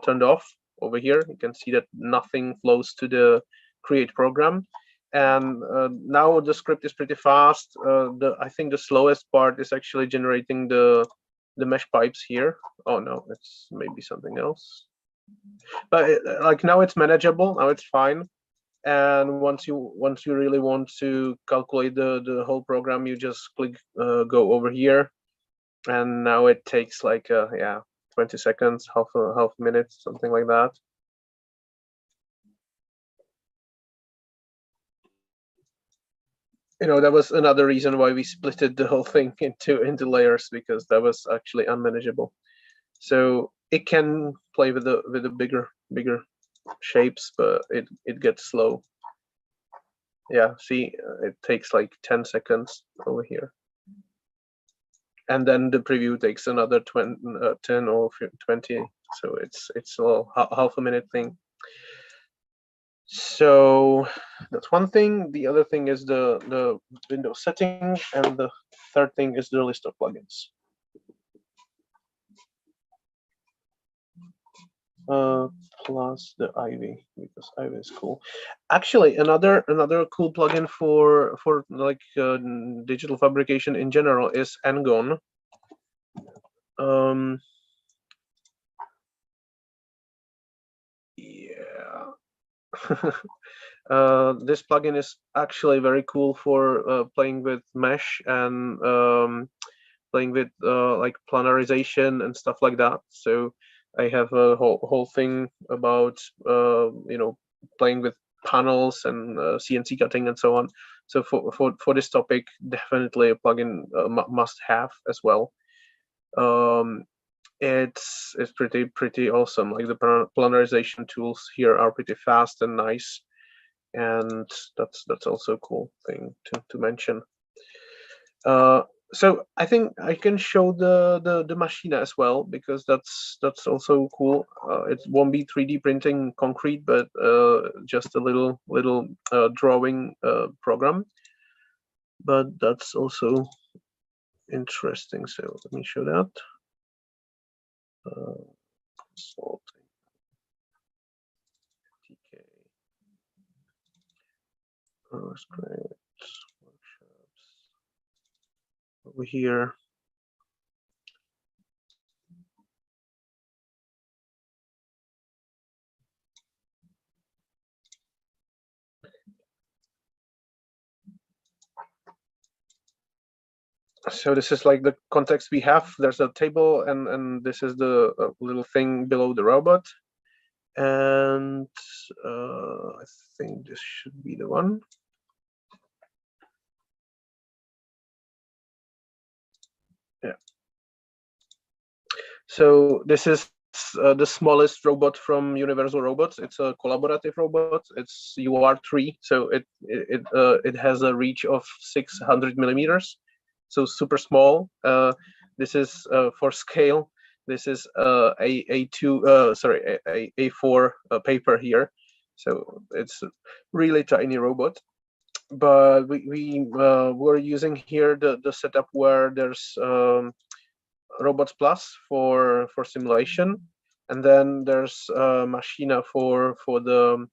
turned off over here. You can see that nothing flows to the create program, and now the script is pretty fast. I think the slowest part is actually generating the mesh pipes here. Oh no, it's maybe something else. But like now it's manageable. Now it's fine. And once you really want to calculate the whole program, you just click go over here, and now it takes like 20 seconds, half a minute, something like that. That was another reason why we splitted the whole thing into layers, because that was actually unmanageable. So it can play with the bigger shapes, but it gets slow. Yeah, see, it takes like 10 seconds over here, and then the preview takes another 10 or 20. So it's a half a minute thing. So that's one thing. The other thing is the Windows setting, and the third thing is the list of plugins. Plus the Ivy, because Ivy is cool. Actually, another cool plugin for like digital fabrication in general is Ngon. Yeah. This plugin is actually very cool for playing with mesh and playing with like planarization and stuff like that. So I have a whole thing about playing with panels and CNC cutting and so on. So for this topic, definitely a plugin must have as well. It's pretty awesome. Like the planarization tools here are pretty fast and nice, and that's also a cool thing to mention. So I think I can show the machine as well, because that's also cool. It won't be 3D printing concrete, but just a little drawing program. But that's also interesting. So let me show that. Consulting. TK. workshops over here. So this is like the context we have. There's a table, and this is the little thing below the robot. And I think this should be the one. Yeah. So this is the smallest robot from Universal Robots. It's a collaborative robot. It's UR3, so it has a reach of 600 millimeters, so super small. This is for scale. This is A4 paper here, so it's a really tiny robot. But we were using here the setup where there's Robots Plus for simulation, and then there's Machina for the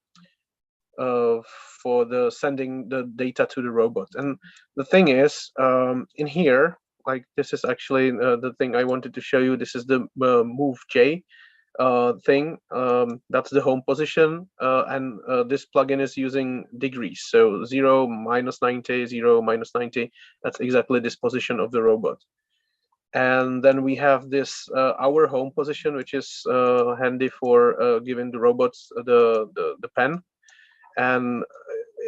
sending the data to the robot. And the thing is, in here, like this is actually the thing I wanted to show you. This is the Move J thing. That's the home position, and this plugin is using degrees. So 0, -90, 0, -90. That's exactly this position of the robot. And then we have this our home position, which is handy for giving the robots the pen. And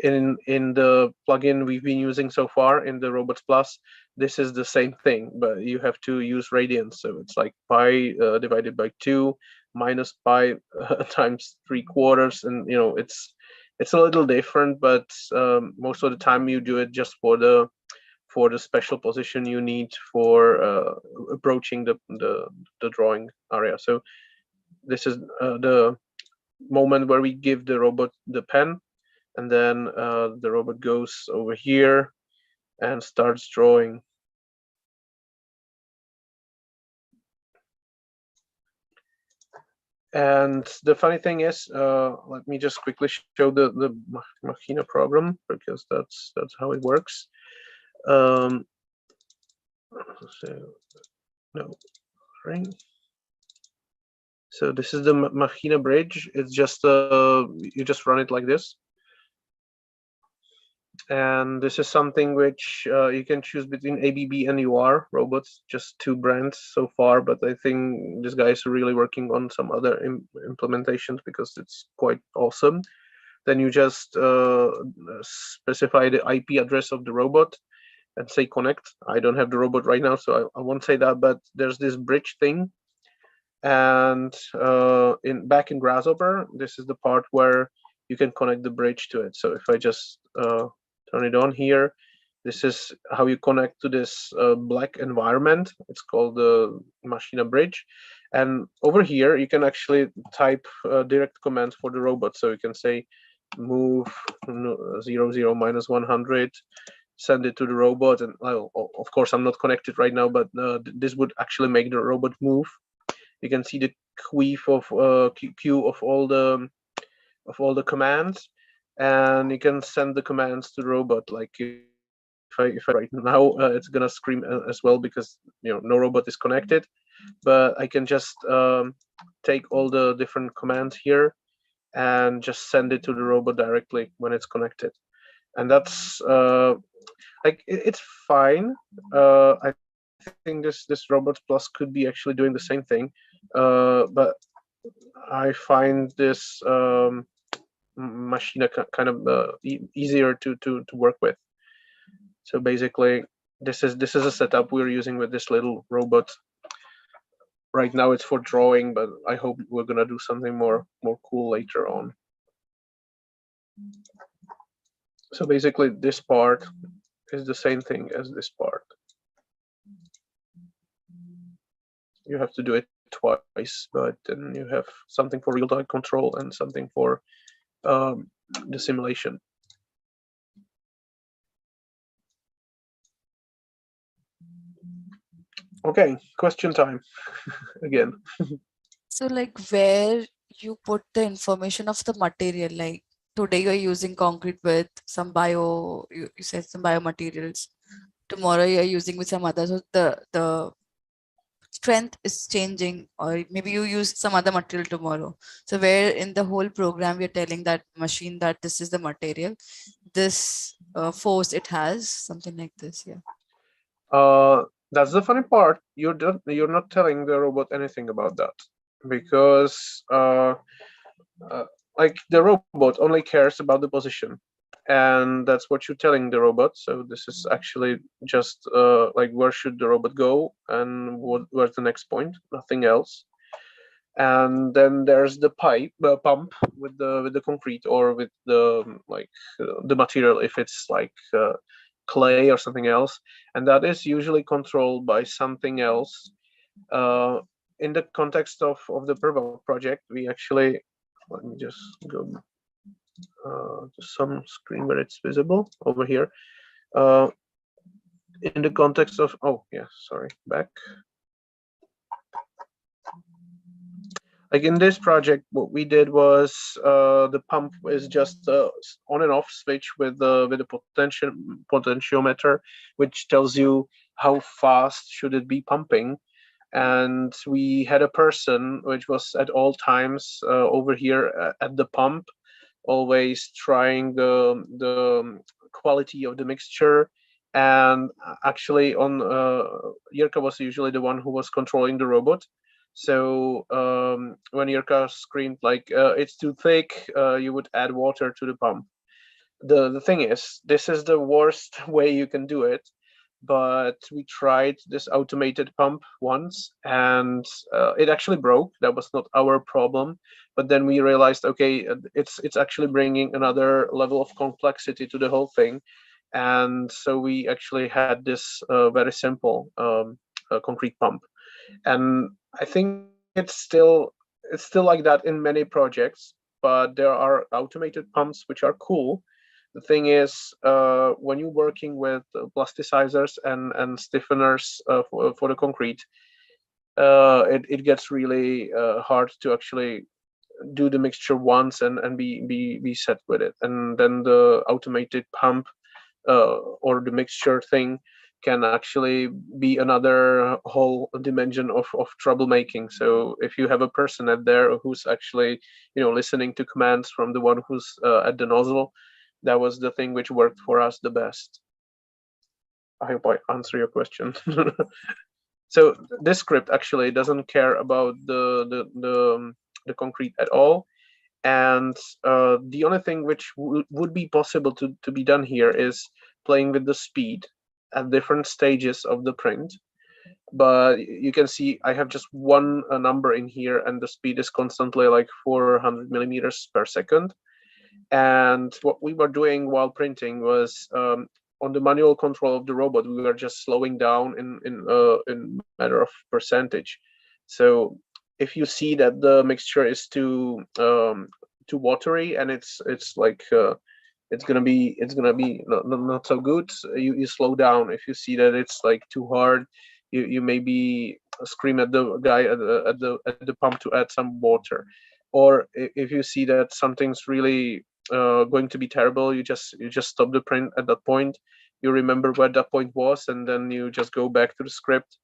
in the plugin we've been using so far in the Robots Plus, this is the same thing, but you have to use radians. So it's like pi divided by 2 minus pi times 3/4, and it's a little different, but most of the time you do it just for the special position you need for approaching the drawing area. So this is the moment where we give the robot the pen, and then the robot goes over here and starts drawing. And the funny thing is, let me just quickly show the Machina program, because that's how it works. So no, right. So this is the Machina bridge. It's just you just run it like this, and this is something which you can choose between ABB and UR robots, just 2 brands so far. But I think this guy is really working on some other implementations, because it's quite awesome. Then you just specify the IP address of the robot and say connect. I don't have the robot right now, so I won't say that, but there's this bridge thing. And back in Grasshopper, this is the part where you can connect the bridge to it. So if I just turn it on here, this is how you connect to this black environment. It's called the Machina bridge. And over here, you can actually type direct commands for the robot. So you can say move 0, 0, -100, send it to the robot. And of course, I'm not connected right now, but this would actually make the robot move. You can see the queue of all the commands, and you can send the commands to the robot. Like if I right now, it's gonna scream as well, because no robot is connected. But I can just take all the different commands here and just send it to the robot directly when it's connected. And that's like it's fine. I think this Robots Plus could be actually doing the same thing, but I find this Machina kind of easier to work with. So basically, this is a setup we're using with this little robot. Right now it's for drawing, but I hope we're gonna do something more cool later on. So basically, this part is the same thing as this part. You have to do it twice, but then you have something for real-time control and something for the simulation. Okay, question time again. So like where you put the information of the material, like today you're using concrete with some you said some biomaterials. Tomorrow you're using with some other. So the strength is changing, or maybe you use some other material tomorrow. So where in the whole program we're telling that machine that this is the material, this force it has, something like this. Yeah. That's the funny part. You're not telling the robot anything about that, because like the robot only cares about the position, and that's what you're telling the robot. So this is actually just like where should the robot go and where's the next point, nothing else. And then there's the pump with the concrete, or with the the material, if it's like clay or something else, and that is usually controlled by something else. uh, in the context of the PRVOK project, we actually, let me just go to some screen where it's visible over here. uh, in the context of, oh yeah, sorry, back. Like in this project, what we did was the pump is just on and off switch with a potentiometer, which tells you how fast should it be pumping. And we had a person which was at all times over here at the pump, always trying the quality of the mixture. And actually, on Jirka was usually the one who was controlling the robot. So when Jirka screamed like it's too thick, you would add water to the pump. The thing is, this is the worst way you can do it. But we tried this automated pump once, and it actually broke. That was not our problem. But then we realized, okay, it's actually bringing another level of complexity to the whole thing. And so we actually had this very simple concrete pump. And I think it's still like that in many projects. But there are automated pumps which are cool. The thing is, when you're working with plasticizers and stiffeners for the concrete, it gets really hard to actually do the mixture once and be set with it. And then the automated pump or the mixture thing can actually be another whole dimension of troublemaking. So if you have a person at there who's actually, listening to commands from the one who's at the nozzle, that was the thing which worked for us the best. I hope I answer your question. So this script actually doesn't care about the concrete at all. And the only thing which would be possible to be done here is playing with the speed at different stages of the print. But you can see I have just one number in here, and the speed is constantly like 400 millimeters per second. And what we were doing while printing was, on the manual control of the robot, we were just slowing down in matter of percentage. So if you see that the mixture is too watery, and it's like it's gonna be not so good, you slow down. If you see that it's like too hard, you maybe scream at the guy at the pump to add some water. Or if you see that something's really going to be terrible, you just stop the print at that point. You remember where that point was, and then you just go back to the script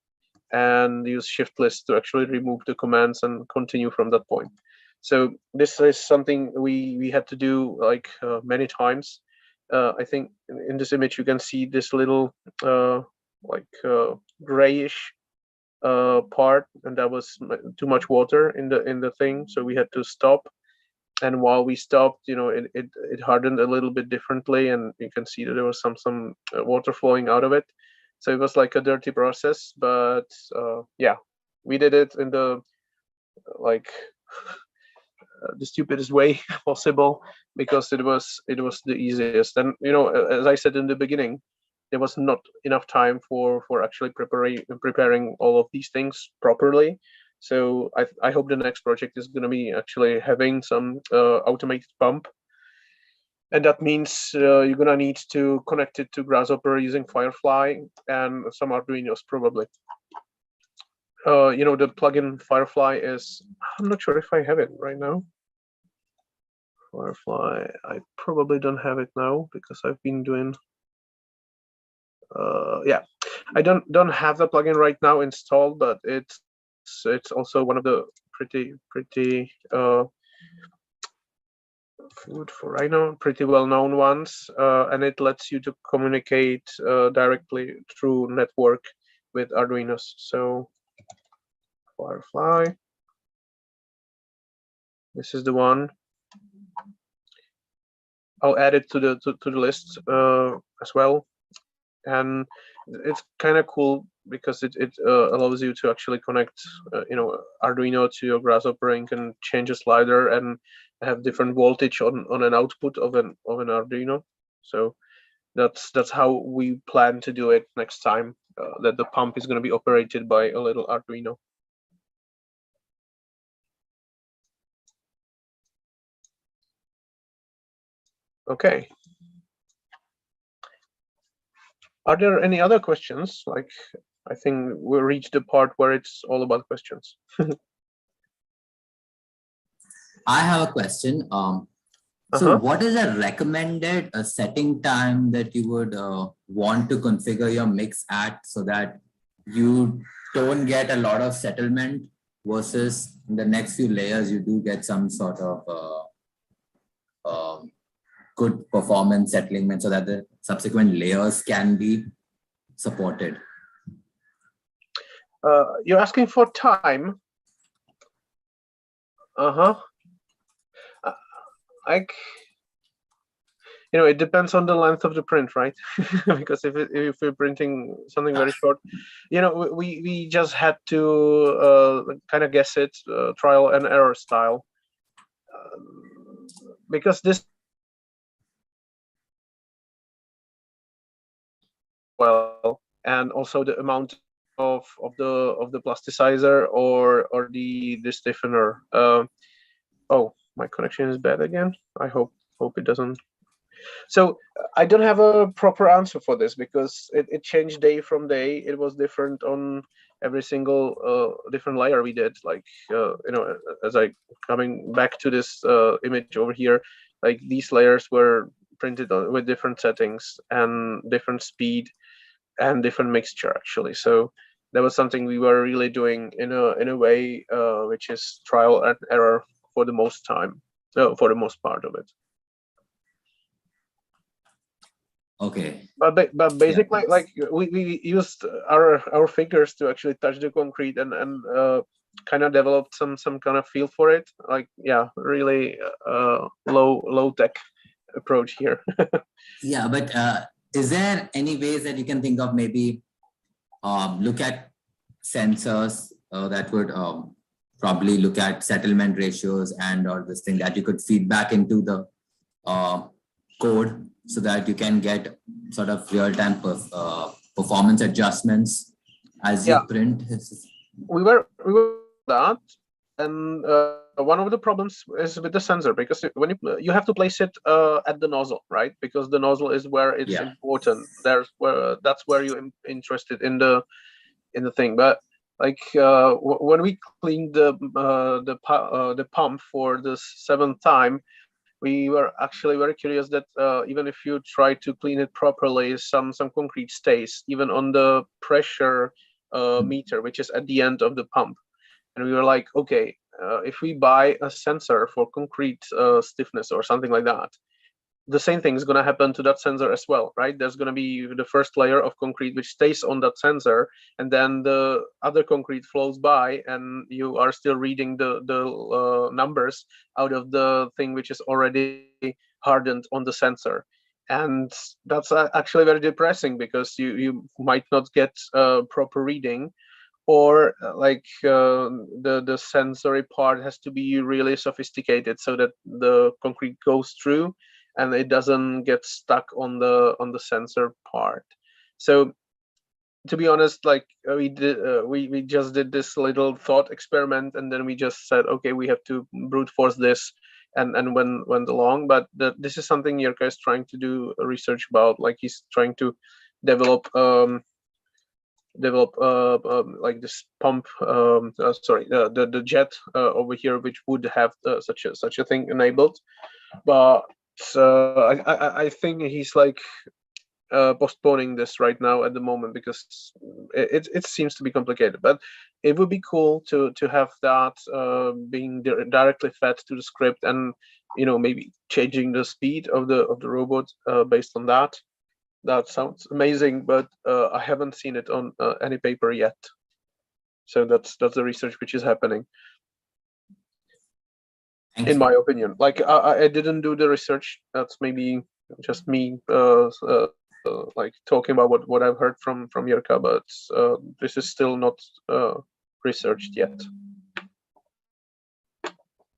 and use shift list to actually remove the commands and continue from that point. So this is something we had to do like many times. I think in this image you can see this little grayish part, and that was too much water in the thing, so we had to stop. And while we stopped, it hardened a little bit differently, and you can see that there was some water flowing out of it. So it was like a dirty process, but yeah, we did it in the the stupidest way possible, because it was the easiest. And as I said in the beginning, there was not enough time for actually preparing all of these things properly. So I hope the next project is going to be actually having some automated pump. And that means you're going to need to connect it to Grasshopper using Firefly and some Arduinos probably. The plugin Firefly is, I'm not sure if I have it right now. Firefly, I probably don't have it now because I've been doing. Yeah, I don't have the plugin right now installed, but it's also one of the pretty food for Rhino, pretty well-known ones, and it lets you to communicate directly through network with Arduinos. So Firefly, this is the one. I'll add it to the list as well, and it's kind of cool because it allows you to actually connect Arduino to your Grasshopper and can change a slider and have different voltage on an output of an Arduino. So that's how we plan to do it next time, that the pump is going to be operated by a little Arduino. Okay. Are there any other questions? Like, I think we reached the part where it's all about questions. I have a question. So what is a recommended setting time that you would want to configure your mix at so that you don't get a lot of settlement versus in the next few layers, you do get some sort of good performance settlement so that the subsequent layers can be supported? You're asking for time? Like, it depends on the length of the print, right? Because if we're printing something very short, we just had to kind of guess it, trial and error style, because this and also the amount of the plasticizer or the stiffener. Oh, my connection is bad again. I hope it doesn't. So I don't have a proper answer for this because it changed day from day. It was different on every single different layer we did. Like as I coming back to this image over here, like these layers were printed with different settings and different speed and different mixture actually. So that was something we were really doing in a way which is trial and error for the most time, for the most part of it. Okay. But basically, like we used our fingers to actually touch the concrete and kind of developed some kind of feel for it. Like, yeah, really low tech approach here. Yeah, but is there any ways that you can think of maybe look at sensors that would probably look at settlement ratios and or this thing that you could feed back into the code so that you can get sort of real-time performance adjustments as you print? We were that, and one of the problems is with the sensor, because when you have to place it at the nozzle, right? Because the nozzle is where it's important. That's where you're interested in the thing. But like when we cleaned the pump for the 7th time, we were actually very curious that even if you try to clean it properly, some concrete stays even on the pressure meter, which is at the end of the pump. And we were like, okay, if we buy a sensor for concrete stiffness or something like that, the same thing is going to happen to that sensor as well, right? There's going to be the first layer of concrete which stays on that sensor, and then the other concrete flows by, and you are still reading the numbers out of the thing which is already hardened on the sensor. And that's actually very depressing, because you might not get a proper reading, or the sensory part has to be really sophisticated so that the concrete goes through and it doesn't get stuck on the sensor part. So to be honest, like we just did this little thought experiment, and then we just said, okay, we have to brute force this, and went along. But this is something Jirka is trying to do research about. Like, he's trying to develop develop like this pump, sorry, the jet over here, which would have such a thing enabled. But I think he's like postponing this right now at the moment because it seems to be complicated. But it would be cool to have that being directly fed to the script, and maybe changing the speed of the robot based on that. That sounds amazing, but I haven't seen it on any paper yet. So that's the research which is happening. In my opinion, like I didn't do the research. That's maybe just me like talking about what I've heard from Jirka, but this is still not researched yet.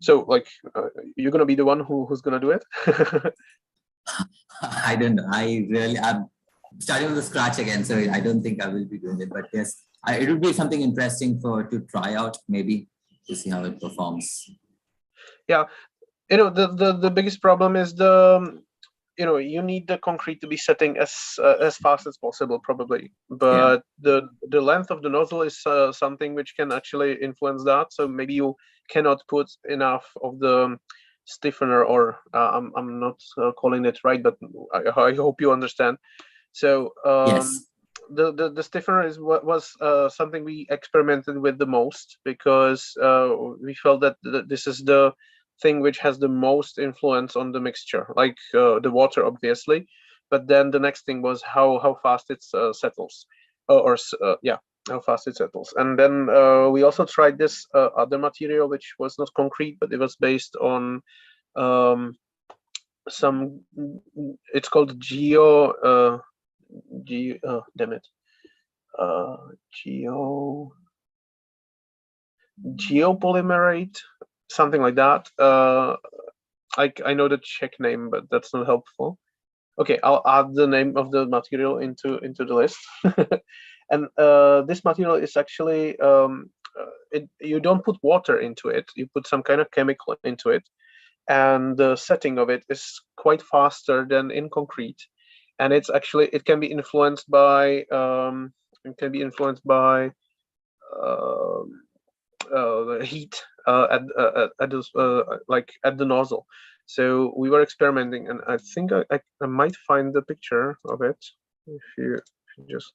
So like you're gonna be the one who's gonna do it? I don't know. I'm starting from the scratch again, so I don't think I will be doing it. But yes, it would be something interesting to try out, maybe, to see how it performs. Yeah, the biggest problem is you need the concrete to be setting as fast as possible, probably, but the length of the nozzle is something which can actually influence that. So maybe you cannot put enough of the stiffener, or I'm not calling it right, but I hope you understand. So yes. The stiffener was something we experimented with the most, because we felt that this is the thing which has the most influence on the mixture, like the water, obviously, but then the next thing was how fast it settles, how fast it settles. And then we also tried this other material, which was not concrete, but it was based on some, it's called geopolymerate, something like that. I know the Czech name, but that's not helpful. Okay, I'll add the name of the material into the list. And this material is actually you don't put water into it, you put some kind of chemical into it, and the setting of it is quite faster than in concrete. And it can be influenced by the heat at the nozzle. So we were experimenting, and I think I might find the picture of it if you just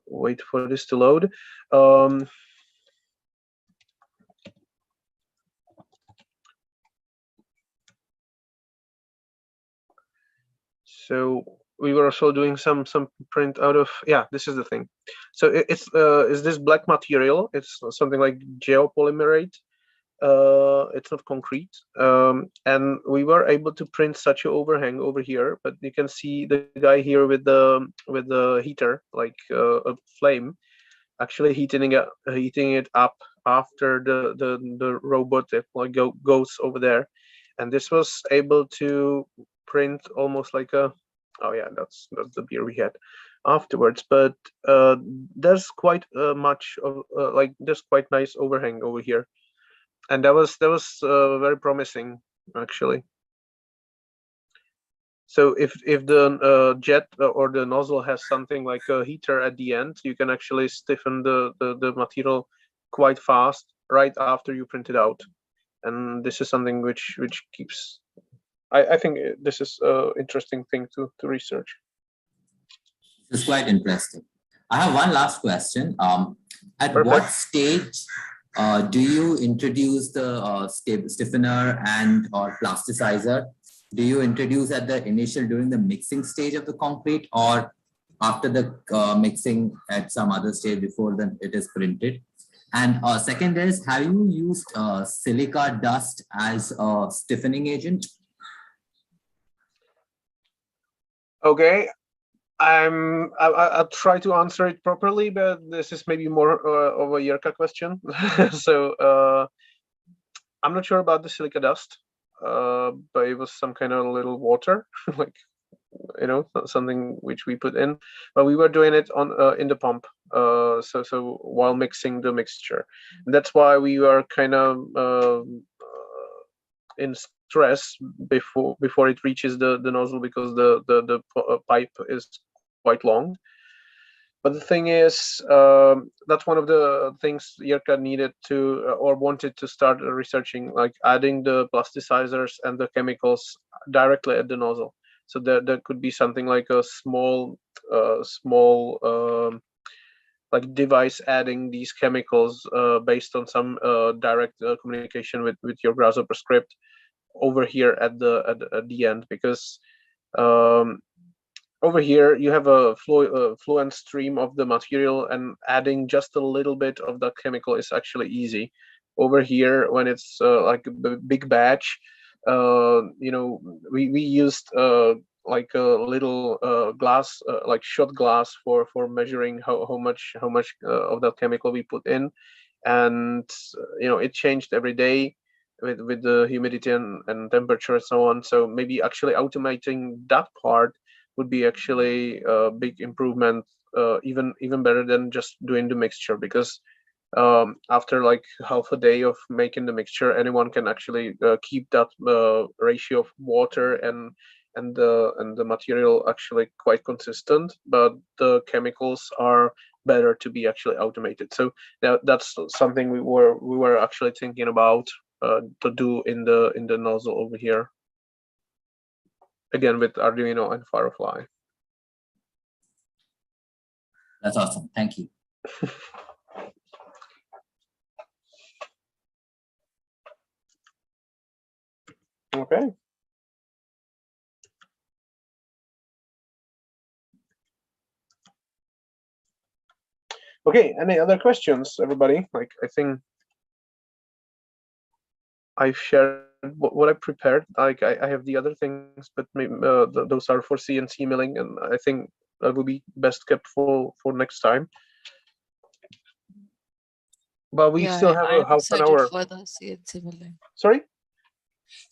wait for this to load. So we were also doing some print out of, this is the thing. So it's this black material. It's something like geopolymerate. It's not concrete, and we were able to print such an overhang over here. But you can see the guy here with the heater, like a flame, actually heating it up after the robot goes over there. And this was able to print almost like a, that's the beer we had afterwards. But there's quite much of there's quite nice overhang over here, and that was very promising, actually. So if the jet or the nozzle has something like a heater at the end, you can actually stiffen the material quite fast right after you print it out. And this is something which keeps, I think this is an interesting thing to research. It's quite interesting. I have one last question. At Perfect. What stage do you introduce the stiffener and or plasticizer? Do you introduce at the initial during the mixing stage of the concrete, or after the mixing at some other stage before then it is printed? And second is, have you used silica dust as a stiffening agent? Okay, I'll try to answer it properly, but this is maybe more of a Jirka question. So I'm not sure about the silica dust, but it was some kind of little water, like something which we put in. But we were doing it on in the pump, so while mixing the mixture. And that's why we were kind of in stress before it reaches the nozzle, because the pipe is quite long. But the thing is, that's one of the things Jirka needed to or wanted to start researching, like adding the plasticizers and the chemicals directly at the nozzle. So there could be something like a small like device adding these chemicals based on some direct communication with your Grasshopper script over here at the end, because um, over here you have a fluent stream of the material, and adding just a little bit of the chemical is actually easy. Over here, when it's like a big batch, we used like a little glass, like shot glass for measuring how much of that chemical we put in, and it changed every day with the humidity and temperature and so on. So maybe actually automating that part would be actually a big improvement, even better than just doing the mixture, because after like half a day of making the mixture, anyone can actually keep that ratio of water and the material actually quite consistent, but the chemicals are better to be actually automated. So that's something we were actually thinking about to do in the nozzle over here, again with Arduino and Firefly. That's awesome. Thank you. Okay. Okay, any other questions, everybody? Like, I think I've shared what I prepared. Like, I have the other things, but maybe, those are for CNC milling, and I think that will be best kept for next time. But we still have I'm a half an excited hour. for the CNC milling. Sorry?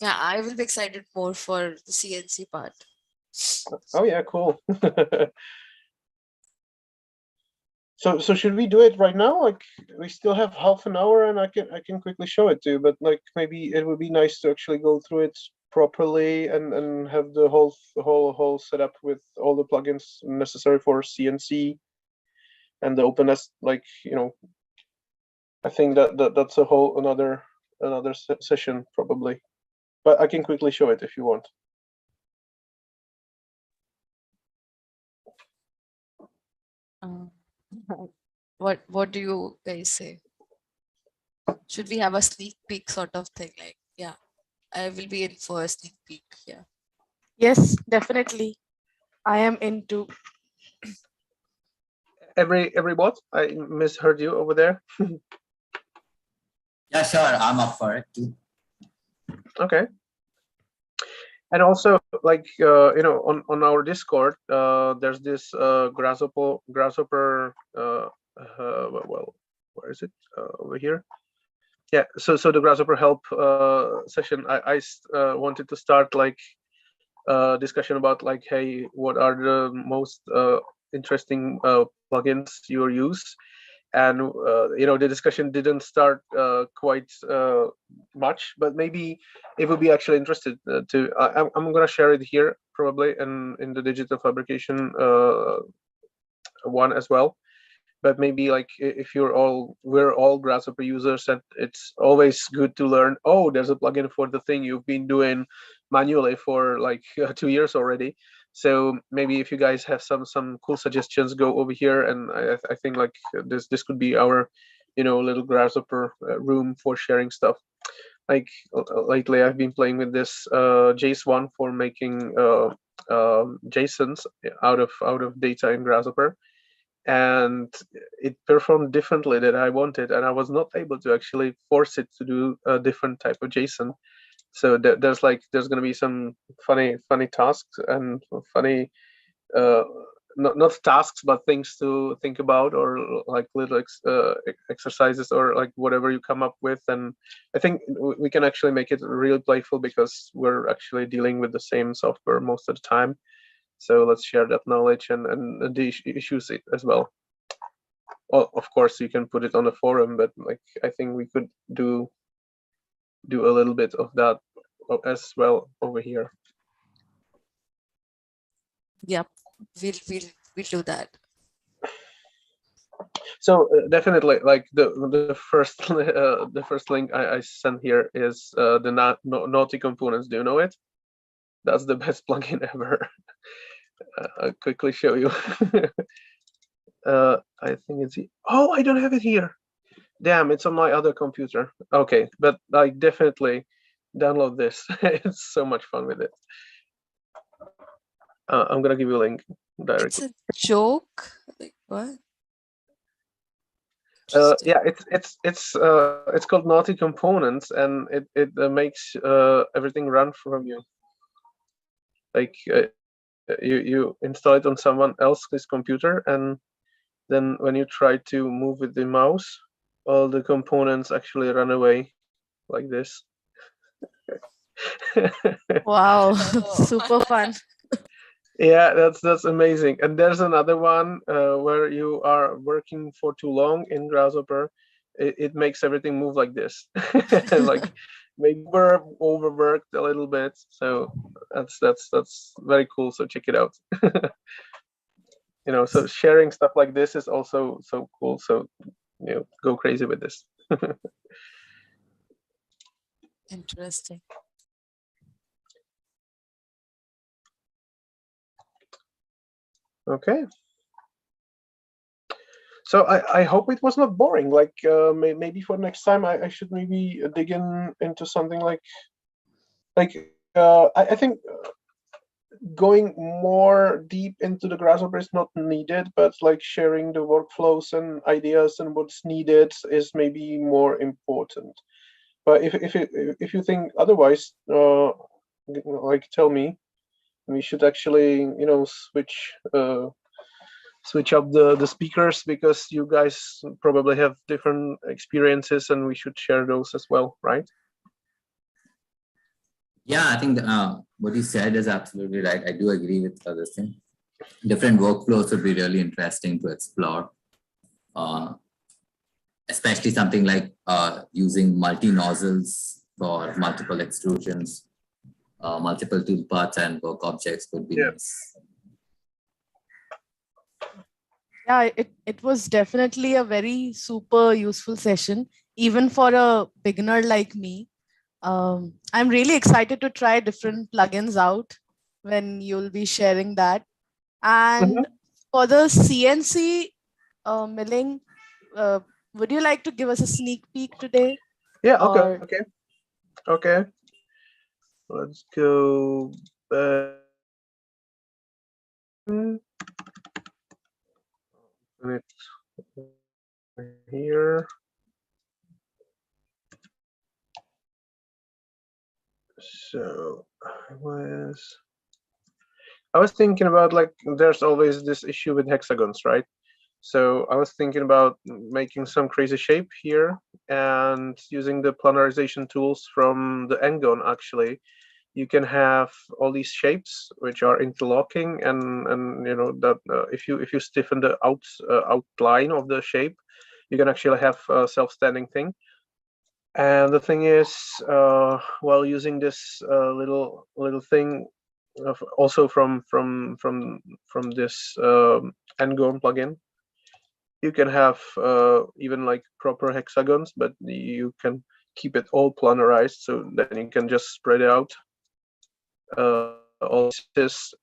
Yeah, I will be excited more for the CNC part. Oh yeah, cool. So should we do it right now? Like, we still have half an hour, and I can quickly show it to you. But like, maybe it would be nice to actually go through it properly and have the whole setup with all the plugins necessary for CNC and the openness. Like, I think that's a whole another session probably. But I can quickly show it if you want. What do you guys say? Should we have a sneak peek sort of thing? Like, yeah, I will be in for a sneak peek. Yeah. Yes, definitely. I am into. Every what? I misheard you over there. Yeah, sure. I'm up for it too. Okay. And also, like, on our Discord, there's this Grasshopper. Well, where is it? Over here. Yeah. So the Grasshopper help session. I wanted to start like discussion about like, hey, what are the most interesting plugins you use? And the discussion didn't start quite much, but maybe it would be actually interested to. I'm going to share it here probably in the digital fabrication one as well. But maybe like if we're all Grasshopper users, and it's always good to learn. Oh, there's a plugin for the thing you've been doing manually for like 2 years already. So maybe if you guys have some cool suggestions, go over here, and I think like this could be our little Grasshopper room for sharing stuff. Like lately, I've been playing with this JSON for making JSONs out of data in Grasshopper, and it performed differently than I wanted, and I was not able to actually force it to do a different type of JSON. So there's going to be some funny tasks and funny not tasks, but things to think about, or like little exercises, or like whatever you come up with. And I think we can actually make it really playful, because we're actually dealing with the same software most of the time. So let's share that knowledge and the issues as well. Well, of course, you can put it on the forum, but like I think we could do a little bit of that as well over here. Yep. We'll do that. So definitely, like the first the first link I sent here is the Naughty components. Do you know it? That's the best plugin ever. I'll quickly show you. I think it's oh, I don't have it here. Damn, it's on my other computer. Okay, but I definitely download this. It's so much fun with it. I'm gonna give you a link directly. It's a joke. Like what? Yeah, it's called Naughty Components, and it makes everything run from you. Like you install it on someone else's computer, and then when you try to move with the mouse, all the components actually run away like this. Wow, Oh. super fun. Yeah, that's amazing. And there's another one where you are working for too long in Grasshopper. It makes everything move like this, like maybe we're overworked a little bit. So that's very cool. So check it out. You know, so sharing stuff like this is also so cool. So you know, go crazy with this. Interesting. Okay. So I hope it was not boring. Like maybe for next time I should maybe dig into something like I think going more deep into the Grasshopper is not needed, but like sharing the workflows and ideas and what's needed is maybe more important. But if you think otherwise, like tell me. We should actually switch up the speakers, because you guys probably have different experiences and we should share those as well, right? Yeah, I think what he said is absolutely right. I do agree with this thing. Different workflows would be really interesting to explore, especially something like using multi-nozzles for multiple extrusions, multiple tool parts and work objects would be nice. Yeah, it was definitely a very super useful session, even for a beginner like me. I'm really excited to try different plugins out when you'll be sharing that. And for the CNC milling, would you like to give us a sneak peek today? Yeah, Or- okay. Let's go back. Here. So I was thinking about, like, there's always this issue with hexagons, right? So I was thinking about making some crazy shape here and using the planarization tools from the Ngon. Actually, you can have all these shapes which are interlocking, and you know that if you stiffen the outline of the shape, you can actually have a self-standing thing. And the thing is, while using this little thing, also from this Ngon plugin, you can have even like proper hexagons, but you can keep it all planarized, so then you can just spread it out all this,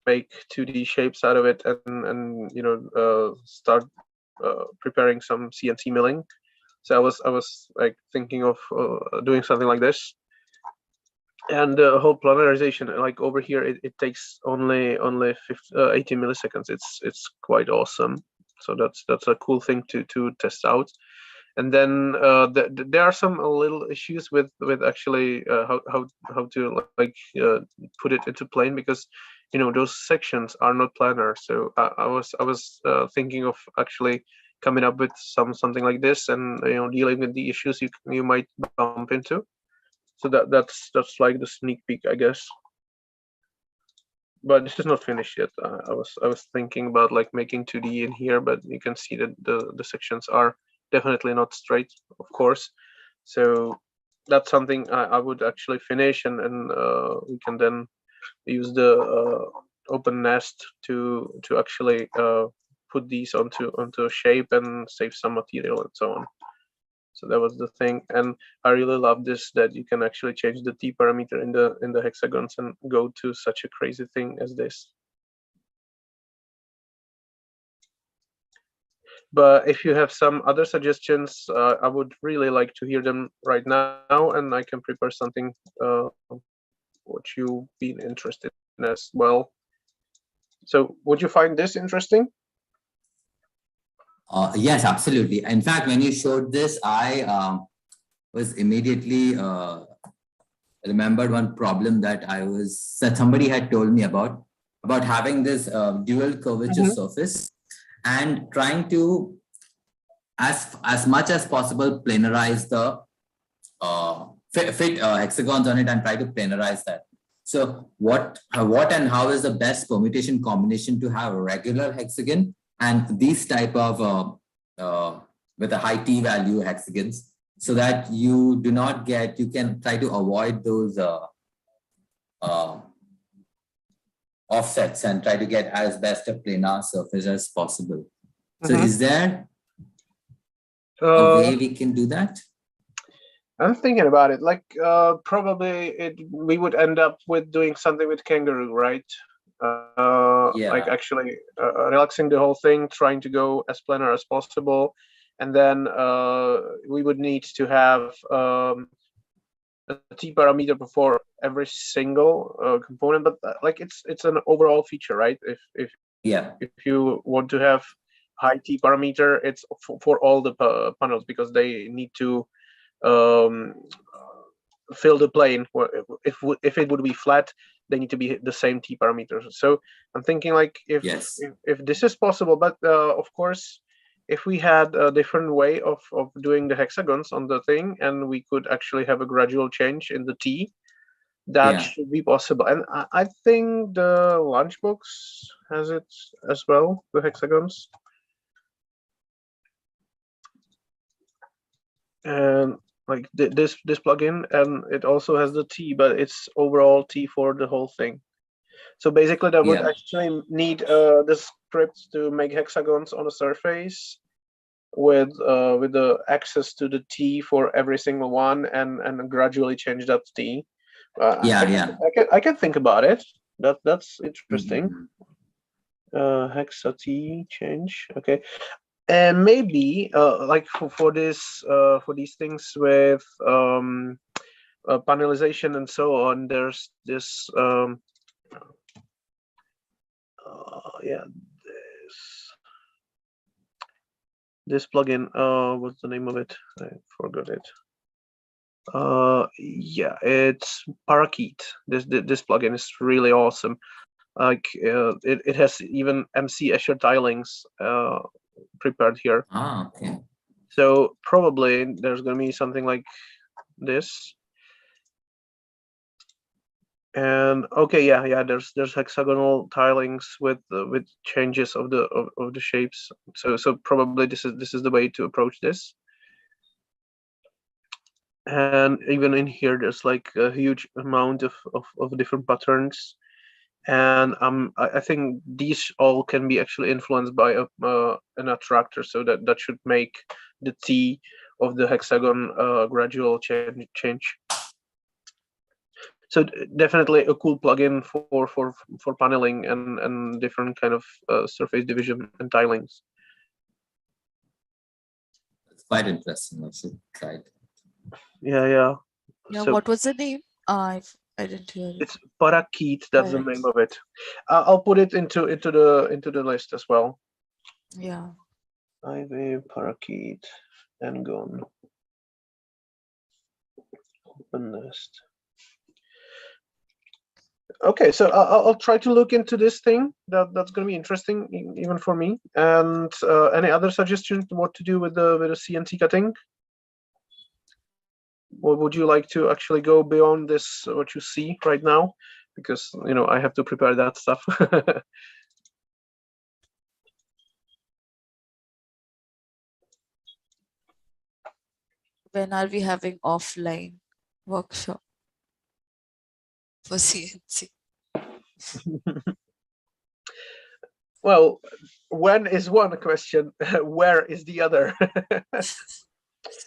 make 2D shapes out of it, and you know start preparing some CNC milling. So I was like thinking of doing something like this. And the whole planarization, like over here, it takes only 80 milliseconds. It's quite awesome. So that's a cool thing to test out. And then there are some little issues with actually how to like put it into plane, because you know those sections are not planar. So I was thinking of actually coming up with something like this, and you know, dealing with the issues you might bump into. So that's like the sneak peek, I guess. But this is not finished yet. I was thinking about like making 2D in here, but you can see that the sections are definitely not straight, of course. So that's something I would actually finish, and we can then use the open nest to actually put these onto a shape and save some material and so on. So that was the thing, and I really love this, that you can actually change the T parameter in the hexagons and go to such a crazy thing as this. But if you have some other suggestions, I would really like to hear them right now, and I can prepare something what you've been interested in as well. So would you find this interesting? Yes, absolutely. In fact, when you showed this, I was immediately remembered one problem that somebody had told me about having this dual curvature surface and trying to, as much as possible, planarize the fit hexagons on it and try to planarize that. So what and how is the best permutation combination to have a regular hexagon and these type of with a high T value hexagons, so that you do not get, you can try to avoid those offsets and try to get as best a planar surface as possible. So is there a way we can do that? I'm thinking about it. Like probably we would end up with doing something with kangaroo, right? Like actually relaxing the whole thing, trying to go as planar as possible, and then we would need to have a T parameter for every single component. But like it's an overall feature, right? If you want to have high T parameter, it's for all the panels, because they need to fill the plane. If it would be flat, they need to be the same T parameters. So I'm thinking like if this is possible, but of course, if we had a different way of doing the hexagons on the thing, and we could actually have a gradual change in the T, that should be possible. And I think the Lunchbox has it as well, the hexagons. And like this plugin, and it also has the T, but it's overall T for the whole thing. So basically that would actually need the script to make hexagons on a surface with the access to the T for every single one, and gradually change that T. I can think about it. That's interesting. Hexa T change. Okay. And maybe like for these things with panelization and so on, there's this this plugin. What's the name of it? I forgot it. It's PRVOK. This plugin is really awesome. Like it has even MC Escher tilings prepared here. Okay. So probably there's going to be something like this. And okay, there's hexagonal tilings with changes of the shapes. So probably this is the way to approach this. And even in here, there's like a huge amount of different patterns. And I think these all can be actually influenced by an attractor, so that should make the T of the hexagon gradual change. So definitely a cool plugin for paneling and different kind of surface division and tilings. It's quite interesting. I should try it. Yeah, So, what was the name? I didn't hear it. It's PRVOK. That's the name of it. I'll put it into the list as well. Yeah. PRVOK and gone. Open nest. Okay, so I'll try to look into this thing. That's going to be interesting even for me. And any other suggestions what to do with the CNC cutting? Or would you like to actually go beyond this, what you see right now? Because I have to prepare that stuff. When are we having offline workshop for CNC? Well, when is one question, where is the other?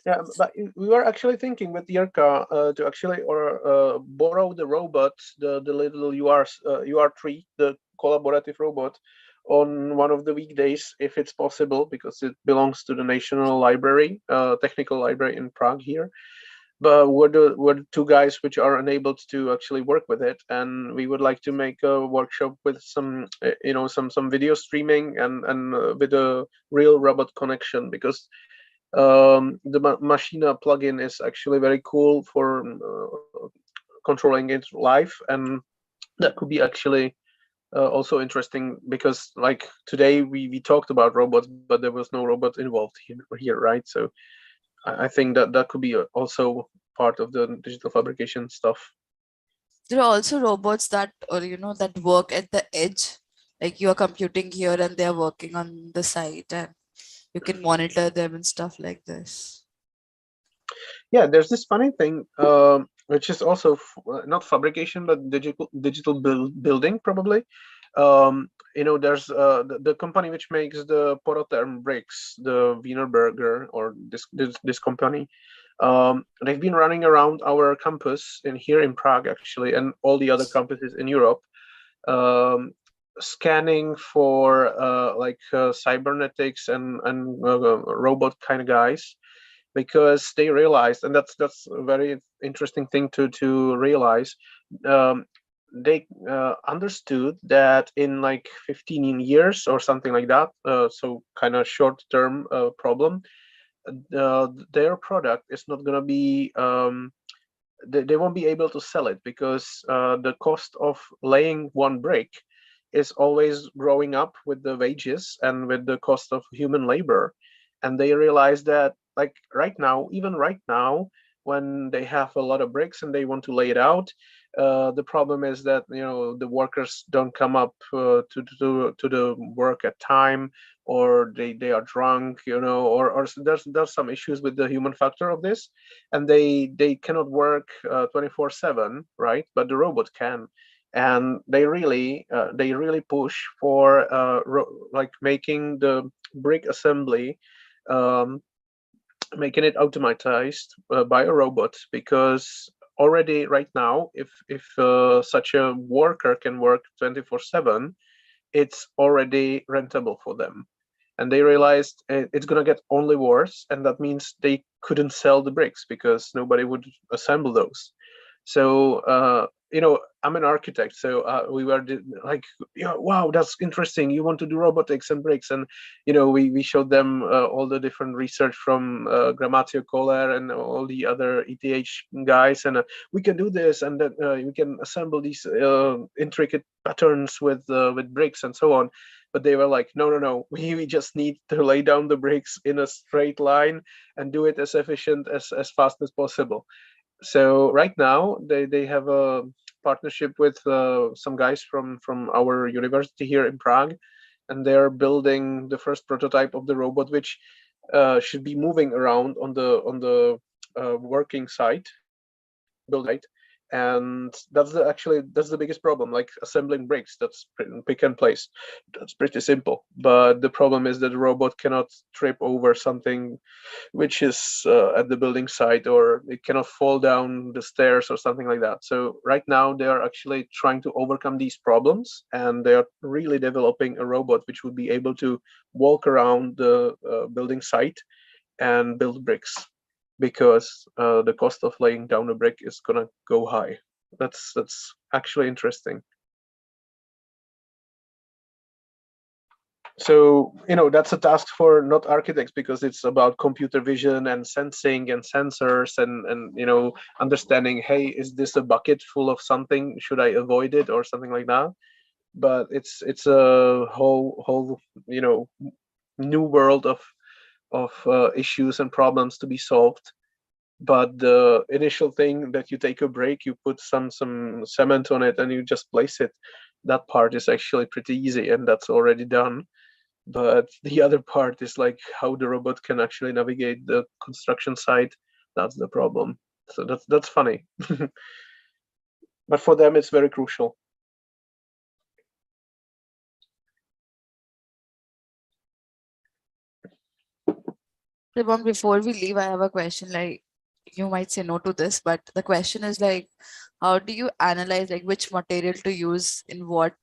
Yeah, but we were actually thinking with Jirka to actually borrow the robot, the little UR3, the collaborative robot, on one of the weekdays if it's possible, because it belongs to the National Library, Technical Library in Prague here. But we're two guys which are unable to actually work with it, and we would like to make a workshop with some some video streaming and with a real robot connection, because the Machina plugin is actually very cool for controlling it live, and that could be actually also interesting, because like today we talked about robots, but there was no robot involved here, right? So I think that could be also part of the digital fabrication stuff. There are also robots that, or that work at the edge, like you are computing here and they are working on the site, and you can monitor them and stuff like this. Yeah, there's this funny thing, which is also not fabrication, but digital building probably. There's the company which makes the Porotherm bricks, the Wienerberger, or this company. They've been running around our campus here in Prague, actually, and all the other campuses in Europe, um, scanning for cybernetics and robot kind of guys, because they realized, and that's a very interesting thing to realize. They understood that in like 15 years or something like that, so kind of short-term problem, their product is not going to be they won't be able to sell it, because the cost of laying one brick is always growing up with the wages and with the cost of human labor. And they realize that, like even right now, when they have a lot of bricks and they want to lay it out, the problem is that the workers don't come up to the work at time, or they are drunk, or there's some issues with the human factor of this, and they cannot work 24/7, right? But the robot can, and they really push for like making the brick assembly, um, making it automatized by a robot, because already right now, if such a worker can work 24/7, it's already rentable for them. And they realized it's going to get only worse, and that means they couldn't sell the bricks because nobody would assemble those. So I'm an architect, so we were like, wow, that's interesting, you want to do robotics and bricks. And we showed them all the different research from Grammatio Kohler and all the other ETH guys, and we can do this, and that we can assemble these intricate patterns with bricks and so on. But they were like, no, we just need to lay down the bricks in a straight line and do it as efficient as fast as possible. So right now they have a partnership with some guys from our university here in Prague, and they're building the first prototype of the robot, which should be moving around on the working site, building site. And that's the biggest problem, like assembling bricks. That's pick and place, that's pretty simple. But the problem is that the robot cannot trip over something which is at the building site, or it cannot fall down the stairs or something like that. So right now they are actually trying to overcome these problems, and they are really developing a robot which would be able to walk around the building site and build bricks, because the cost of laying down a brick is gonna go high. That's actually interesting. So that's a task for not architects, because it's about computer vision and sensing and sensors and understanding, hey, is this a bucket full of something, should I avoid it, or something like that. But it's a whole new world of issues and problems to be solved. But the initial thing that you take a break, you put some cement on it and you just place it, that part is actually pretty easy, and that's already done. But the other part is like how the robot can actually navigate the construction site. That's the problem. So that's funny. But for them it's very crucial. Shubham, before we leave, I have a question. Like, you might say no to this, but the question is like, how do you analyze like which material to use in what,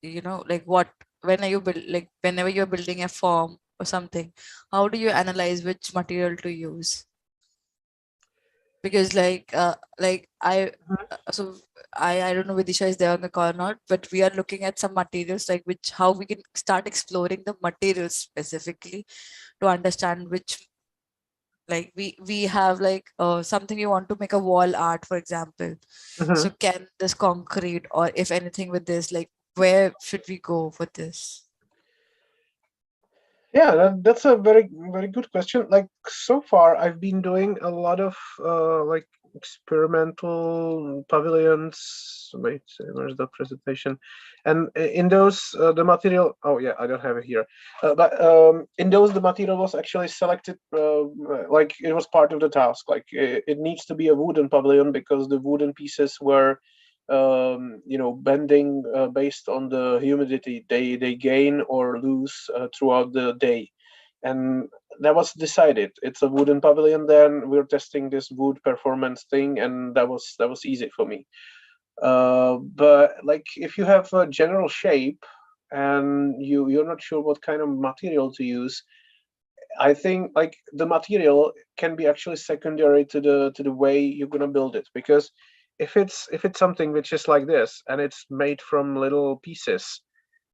like what, when are you build like whenever you're building a form or something, how do you analyze which material to use? Because like so I don't know Vidisha is there on the call or not, but we are looking at some materials like which how we can start exploring the materials specifically to understand which, like we have like something you want to make a wall art, for example. Mhm. So can this concrete, or if anything with this, like where should we go with this? Yeah, that's a very good question. Like so far, I've been doing a lot of like experimental pavilions. Wait, where's the presentation? And in those, the material. Oh yeah, I don't have it here. But in those, the material was actually selected. Like it was part of the task. Like it needs to be a wooden pavilion because the wooden pieces were bending based on the humidity they gain or lose throughout the day. And that was decided. It's a wooden pavilion. Then we're testing this wood performance thing, and that was easy for me. But like if you have a general shape and you're not sure what kind of material to use, I think like the material can be actually secondary to the way you're gonna build it, because if it's something which is like this and it's made from little pieces,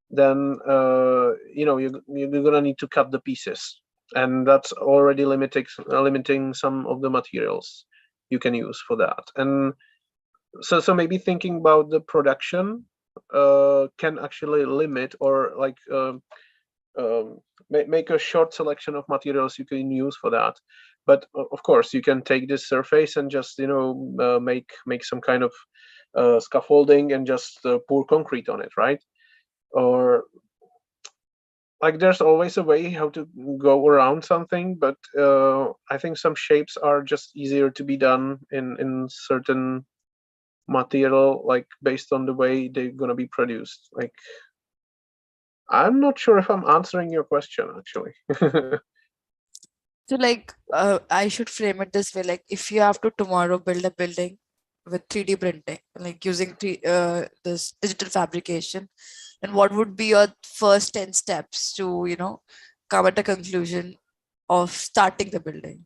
then you're gonna need to cut the pieces, and that's already limiting some of the materials you can use for that. And so maybe thinking about the production can actually limit or like make a short selection of materials you can use for that. But of course, you can take this surface and just make some kind of scaffolding and just pour concrete on it, right? Or like there's always a way how to go around something, but I think some shapes are just easier to be done in certain material, like based on the way they're gonna be produced. Like I'm not sure if I'm answering your question actually. So like I should frame it this way, like if you have to tomorrow build a building with 3D printing, like using this digital fabrication, then what would be your first 10 steps to come at a conclusion of starting the building?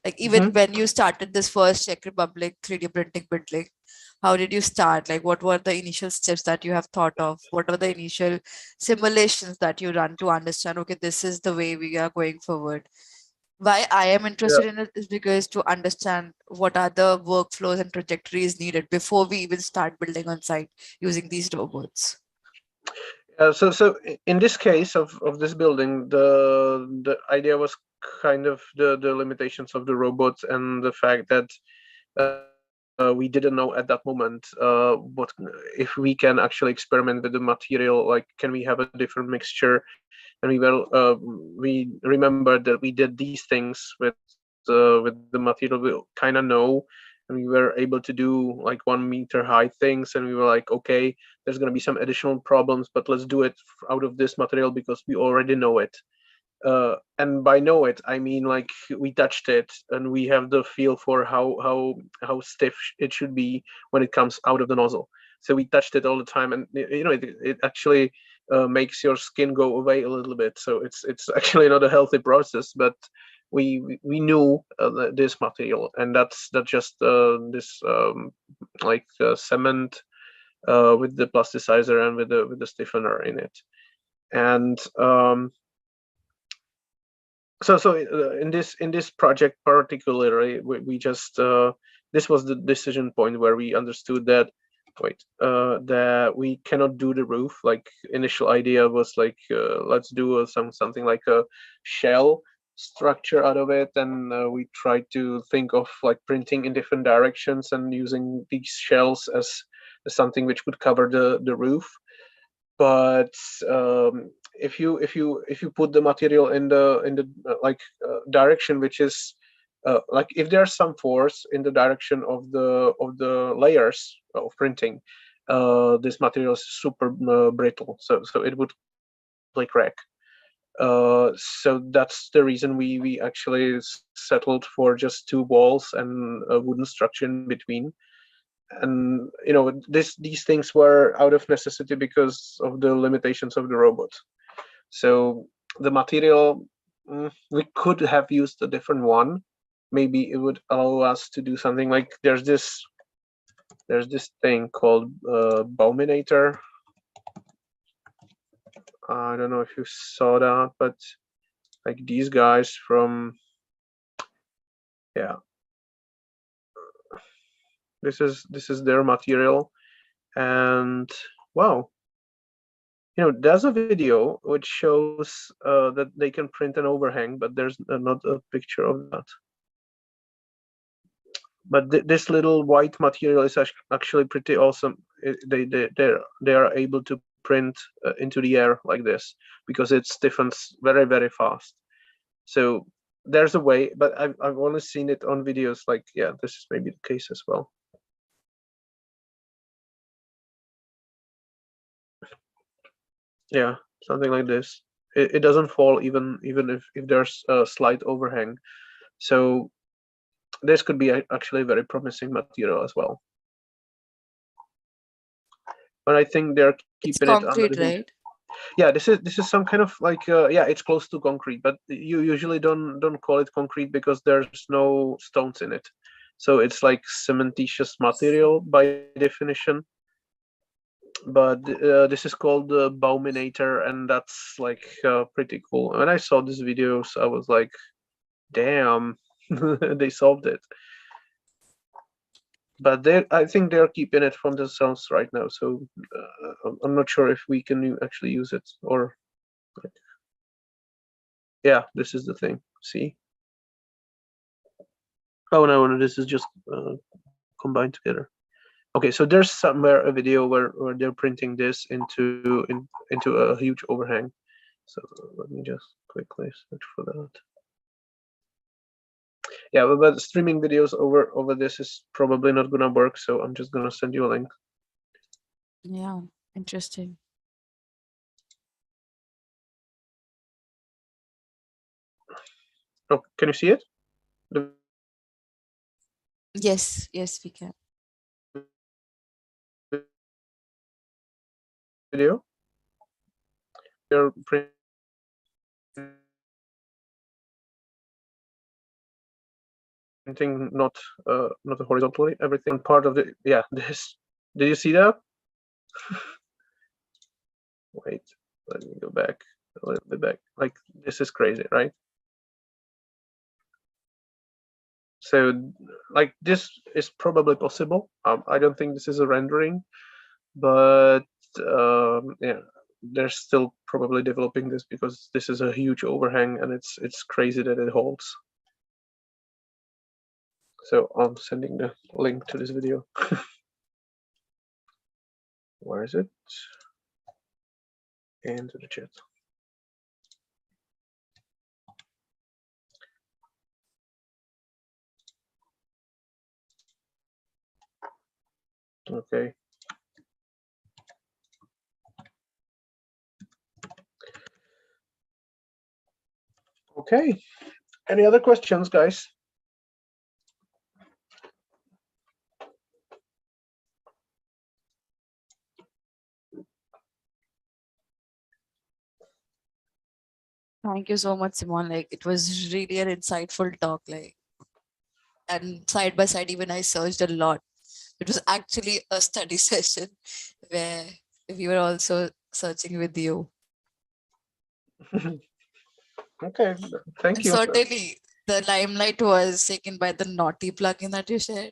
Like even Mhm. when you started this first Czech Republic 3D printing building, how did you start? Like what were the initial steps that you have thought of? What are the initial simulations that you run to understand, okay, this is the way we are going forward? Why I am Yeah. interested in it is because to understand what are the workflows and trajectories needed before we even start building on site using these robots. So in this case of this building, the idea was kind of the limitations of the robots and the fact that we didn't know at that moment what if we can actually experiment with the material. Like, can we have a different mixture? And we remembered that we did these things with the material we kind of know, and we were able to do like 1 meter high things, and we were like, okay, there's going to be some additional problems, but let's do it out of this material because we already know it. And by know it, I mean like we touched it and we have the feel for how stiff it should be when it comes out of the nozzle. So we touched it all the time, and it actually makes your skin go away a little bit. So it's actually not a healthy process, but we knew this material, and that's just this like cement with the plasticizer and with the stiffener in it. And in this project particularly, we just this was the decision point where we understood that that we cannot do the roof. Like, initial idea was like, let's do something like a shell structure out of it, and we tried to think of like printing in different directions and using these shells as something which could cover the roof. But if you put the material in the direction which is like, if there's some force in the direction of the layers of printing, this material is super brittle, so it would crack. So that's the reason we actually settled for just 2 walls and a wooden structure in between. And these things were out of necessity because of the limitations of the robot. So the material, we could have used a different one. Maybe it would allow us to do something like there's this thing called Bauminator. I don't know if you saw that, but like these guys from, yeah, this is their material. And wow, there's a video which shows that they can print an overhang, but there's not a picture of that. But this little white material is actually pretty awesome. They are able to print into the air like this because it stiffens very, very fast. So there's a way, but I've only seen it on videos. Like, yeah, this is maybe the case as well. Yeah, something like this. It doesn't fall even if there's a slight overhang. So this could be actually a very promising material as well. But I think they're keeping it concrete, right? Yeah, this is some kind of like yeah, it's close to concrete, but you usually don't call it concrete because there's no stones in it. So it's like cementitious material by definition. But this is called the Bauminator, and that's like pretty cool. When I saw these videos, I was like, damn, they solved it. But I think they're keeping it from themselves right now. So I'm not sure if we can actually use it or. Like, yeah, this is the thing. See? Oh no, this is just combined together. Okay, so there's somewhere a video where they're printing this into a huge overhang. So let me just quickly search for that. Yeah, but streaming videos over this is probably not gonna work, so I'm just gonna send you a link. Yeah, interesting. Oh, can you see it? Yes, we can. Video. You're printing not horizontally. Everything part of the this. Did you see that? Wait, let me go back a little bit back. Like this is crazy, right? So like this is probably possible. I don't think this is a rendering, but yeah, they're still probably developing this because this is a huge overhang and it's crazy that it holds. So I'm sending the link to this video. Where is it? Into the chat. Okay. Okay. Any other questions, guys? Thank you so much, Simon. Like, it was really an insightful talk. Like, and side by side, even I searched a lot. It was actually a study session where we were also searching with you. Okay, thank And you. certainly, the limelight was taken by the naughty plugin that you shared.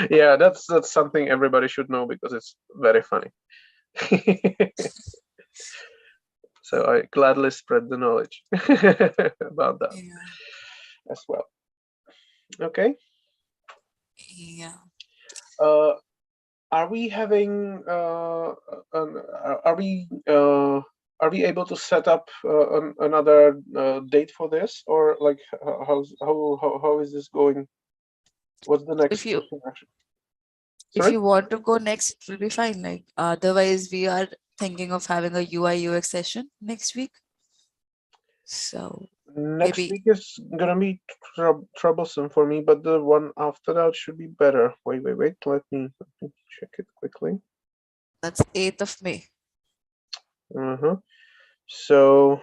Yeah, that's something everybody should know because it's very funny. So I gladly spread the knowledge about that as well. Okay. Yeah. Are we having? Are we able to set up another date for this, or like how is this going? What's the next? If you want to go next, it will be fine. Like, otherwise, we are thinking of having a UI UX session next week. So Next maybe- week is gonna be troublesome for me, but the one after that should be better. Wait. Let me check it quickly. that's 8th of May. So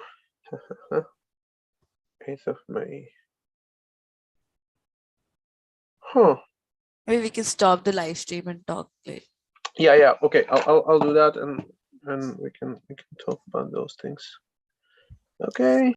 8th of May. Huh. Maybe we can stop the live stream and talk later. Yeah. Okay. I'll do that, and we can talk about those things. Okay.